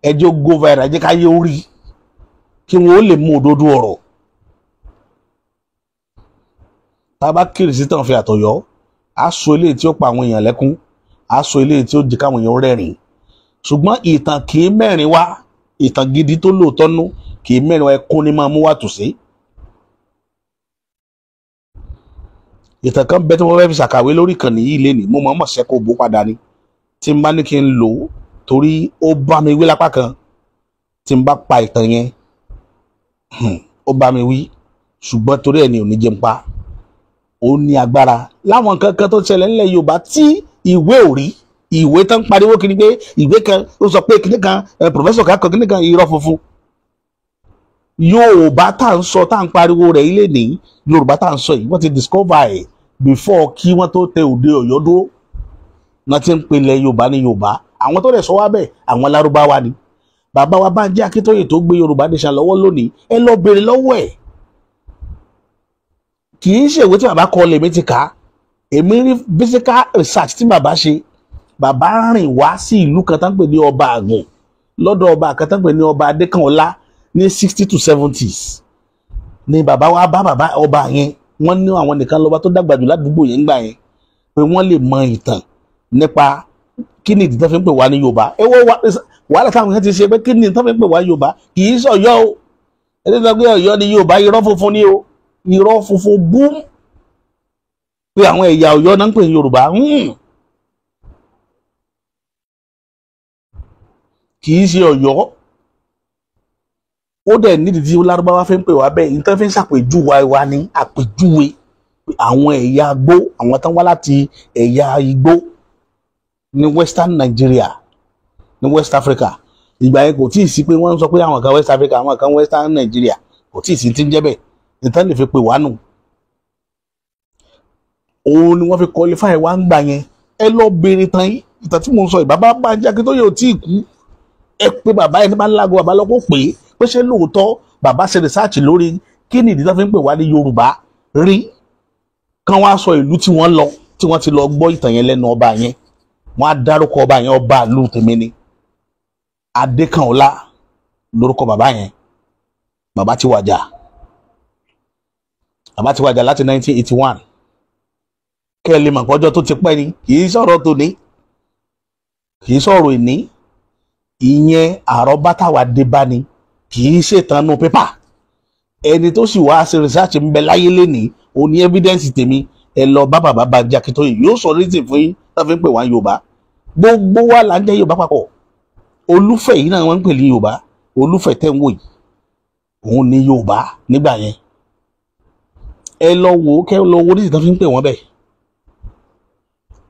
ẹjọ́ go viral jẹ́ káyé orí kí wọn ó lè mú òdodo ọ̀rọ̀ tá a bá kiri sí tàn fi àtọ̀yọ́ á sọ eléyìí tí ó pa àwọn èèyàn lẹ́kún á sọ eléyìí tí ó jẹ́ káwọn èèyàn rẹ́rìn ṣùgbọ́n ìtàn kì í mẹ́rin wá ìtàn gidi tó lóòótọ́ nú kì í mẹ́rin wá ẹkún ní máa mú wá tù sí. ìtàn kan bẹ tí wọ́n fẹ́ fi ṣàkàwé lórí ìkànnì yìí lénìí mo máa mọ̀ ṣẹ́kọ̀ bó padà ni tí n bá ní kí n lò ó torí ó bá mi wí lápá kan tí n bá pa ìtàn yẹn ó bá mi wí ṣùgbọ́n torí ẹ̀ ní ò ní jẹun pa ó ní agbára láwọn nǹkan kan tó ṣẹlẹ̀ nílẹ̀ Yorùbá tí ìwé ò rí ìwé tán pariwo kiri pé ìwé kan ó sọ pé kíní kan pòfẹ́sọ̀ kan kọ kíní kan irọ́ funfun Yorùbá tá à ń sọ tá à ń pariwo rẹ̀ ilé ní Yorùbá tá à ń sọ yìí wọ́n ti discover ẹ̀ before kí wọ́n tó tẹ òde Ọ̀yọ́ dúró náà ti ń pelẹ̀ Yorùbá ní Yorùbá àwọn tó dẹ̀ sọ wá bẹ́ẹ̀ àwọn Lárúbáwá ni bàbá wa Bánjí Akíntóyè tó gbé Yorùbá nation lọ́wọ́ lónìí ẹ lọ bèrè lọ́wọ́ ẹ̀ kì í ṣèwé tí bàbá kọ lèmi ti kà á èmi rí physical research tí bàbá ṣe bàbá rìn wá sí ìlú kan tán pè ní ọba àgùn lọ́dọ̀ ọba kan tán pè ní ọba Adékànọlá ní 60 to 70s ni bàbá wa bá bàbá ọba yẹn, wọ́n ní àwọn nìkan lọ́ba tó dàgbà jù ládùúgbò yẹn gbà yẹn, pé wọ́n lè mọ ìtàn nípa kí ni ìdí tó fi ń pè wá ní Yorùbá. ẹ wọ́n wàhálà táwọn yẹn ti ṣe pé kí ni ìdí tó fi ń pè wá Yorùbá, kì í sọ̀yọ́ o, ẹni tó gbé Ọ̀yọ́ ní Yorùbá, irọ́ funfun ni o, irọ́ funfun búm, pé àwọn ẹ̀yà Ọ̀yọ́ náà ń pè ní Yorùbá. Kì í ṣe Ọ̀yọ́. Ó dẹ̀ nídìí tí Lárúbáwá fi ń pè wá bẹ́ẹ̀, ní tán fi ń ṣàpèjúwe wa ní àpèjúwe àwọn ẹ̀yà Ìgbò, àwọn tán wá láti ẹ̀yà Ìgbò ní Western Nigeria, ní West Africa. Ìgbà yẹn kò tíì sí pé wọ́n ń sọ pé àwọn kan West Africa, àwọn kan Western Nigeria, kò tíì sí tí ń jẹ́ bẹ́ẹ̀, ní tán lè fi pè wá nù. Òun ni wọ́n fi qualify wá ń gbà yẹn. Ẹ lọ béèrè tán yìí, ìtàn tí mo ń sọ yìí, bàbá Bánjí Akíntóyè ò tíì kú. Ẹ pé bàbá ẹni bá lágo bàbá lọ kó pè é pé ṣé lóòótọ́ bàbá ṣe research lórí kí ni ìdí tó fi ń pè wá ní Yorùbá rí, kán wá sọ ìlú tí wọ́n lọ, tí wọ́n ti lọ gbọ́ ìtàn yẹn lẹ́nu ọba yẹn. Wọ́n á dárúkọ ọba yẹn, ọba ìlú tèmi ni Adékànọlá lórúkọ bàbá yẹn. Bàbá ti wàjà, bàbá ti wàjà láti 1981. Kẹ́ ẹ lè mọ̀ pọ́jọ́ tó ti pẹ́ ni, kì í sọ̀rọ̀ tòní, kì í sọ̀rọ̀ ìní. Ìyẹn àrọ́bá táwa dé bá ni, kì í ṣètànú pépà. Ẹni tó sì wá ṣe research ń bẹ láyé lénìí, ó ní evidence tèmi. Ẹ lọ bá bàbá Bánjí Akíntóyè, yóò sọ reason fún yín tó fi ń pè wá Yorùbá. Gbogbo wa là ń jẹ́ Yorùbá papọ̀. Olúfẹ̀ yìí náà wọ́n ń pè ní Yorùbá. Olúfẹ̀ tẹ́ ń wò yìí, òun ní Yorùbá nígbà yẹn. Ẹ lọ wò ó, kẹ́ ẹ lọ wo reason tó fi ń pè wọ́n bẹ́ẹ̀.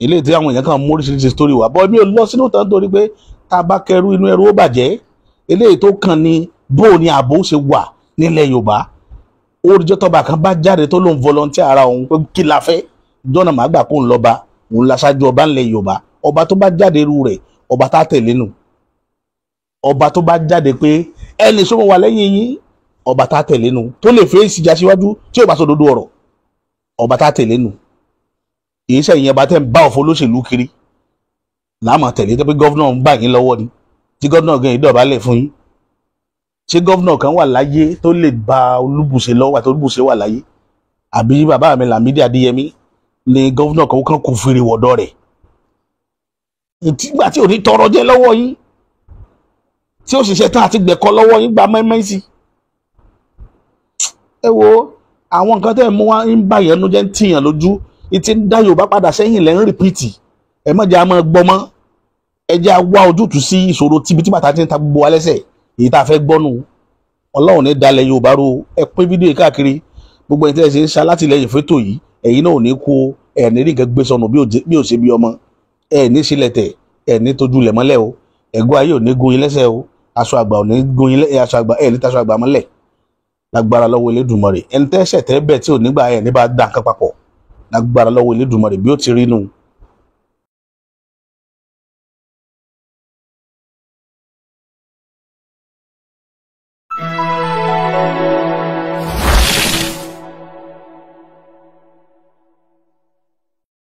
Ilé tí àwọn èèyàn kan mú oríṣiríṣi story wá, bọ́ mi ò lọ sínú ìtàn torí pé tá a bá kẹrù inú ẹrú ó bàjẹ́. Eléyìí tó kàn ní bó ni ààbò ṣe wà nílẹ̀ Yorùbá. Oríjọ́ tọ́ba kan bá jáde tó lóun volunteer ara òun pé kí la fẹ́, jọ́nà màá gbà kó ń lọ́ba, òun láṣáájú ọba ńlẹ̀ Yorùbá. Ọba tó bá jáde irú rẹ̀, ọba tá tẹ̀lé nù. Ọba tó bá jáde pé ẹni sọ́mọ wà lẹ́yìn yín, ọba tá tẹ̀lé nù. Tó lè fẹ́ ìsìjà síwájú tí ò bá sọ dodo ọ̀rọ̀, ọba tá tẹ̀lé nù. Kì í sẹ́yìn ọba tẹ́ ń bá ọ̀fọ̀ olóṣèlú kiri láàmú tẹ̀lé tó pé gọ́vnà ń gbà yín lọ́wọ́ ni, tí gọ́vnà gan ìdọ̀bálẹ̀ fún yín. Ṣé gọ́vnà kan wà láyé tó lè ba Olúbùṣe lọ́wọ́ àti Olúbùṣe wà láyé? Àbí bàbá mi Lámídì Adéyẹmí ni gọ́vnà kan kò fèrè wọ̀dọ̀ rẹ̀? Ìtìgbà tí ò ní tọrọ jẹ́ lọ́wọ́ yín, tí ó ṣiṣẹ́ tán àti gbẹ̀kọ́ lọ́wọ́ yín, gba mẹ́mẹ́ sí. Ẹ wo àwọn nǹkan tẹ́ ẹ̀ mú wá ń bá yẹn nu jẹ́ ń tìyàn lójú, ìtì ń dá Yorùbá padà sẹ́yìn lẹ́ ń rìpíìtì. Ẹ má jẹ́ a máa gbọ́ mọ́. Ẹ jẹ́ a wá ojútùú sí ìṣòro tíbi tí bàtà ti ń ta gbogbo wa lẹ́sẹ̀, èyí tá a fẹ́ gbọ́nù. Ọlọ́run ní dalẹ̀ Yorùbá ro. Ẹ pín fídíò yìí káàkiri, gbogbo ẹni tí ẹ ṣe ń ṣe alátìlẹyìn fẹ́tò yìí, ẹ̀yin náà ò ní kó ẹ̀ ní rí nǹkan gbé sọnù bí ò ṣe bí ọmọ. Ẹ ní sílẹ̀ tẹ̀, ẹ ní tójú lẹ̀ mọ́lẹ̀ o. Ẹ̀gbọ́n ayé ò ní gún yín lẹ́sẹ̀ o. Aṣọ àgbà ò ní gún yín lẹ́sẹ̀, aṣọ àgbà ẹ̀ ní taṣọ àgbà mọ́lẹ̀. Lágbára lọ́wọ́ Elédùmarè. Ẹni tẹ́ṣẹ̀ tẹ́ bẹ̀ tí ò nígbà ẹ̀ ní bá dá nǹkan papọ̀. Lágbára lọ́wọ́ Elédùmarè bí ó ti rí nù.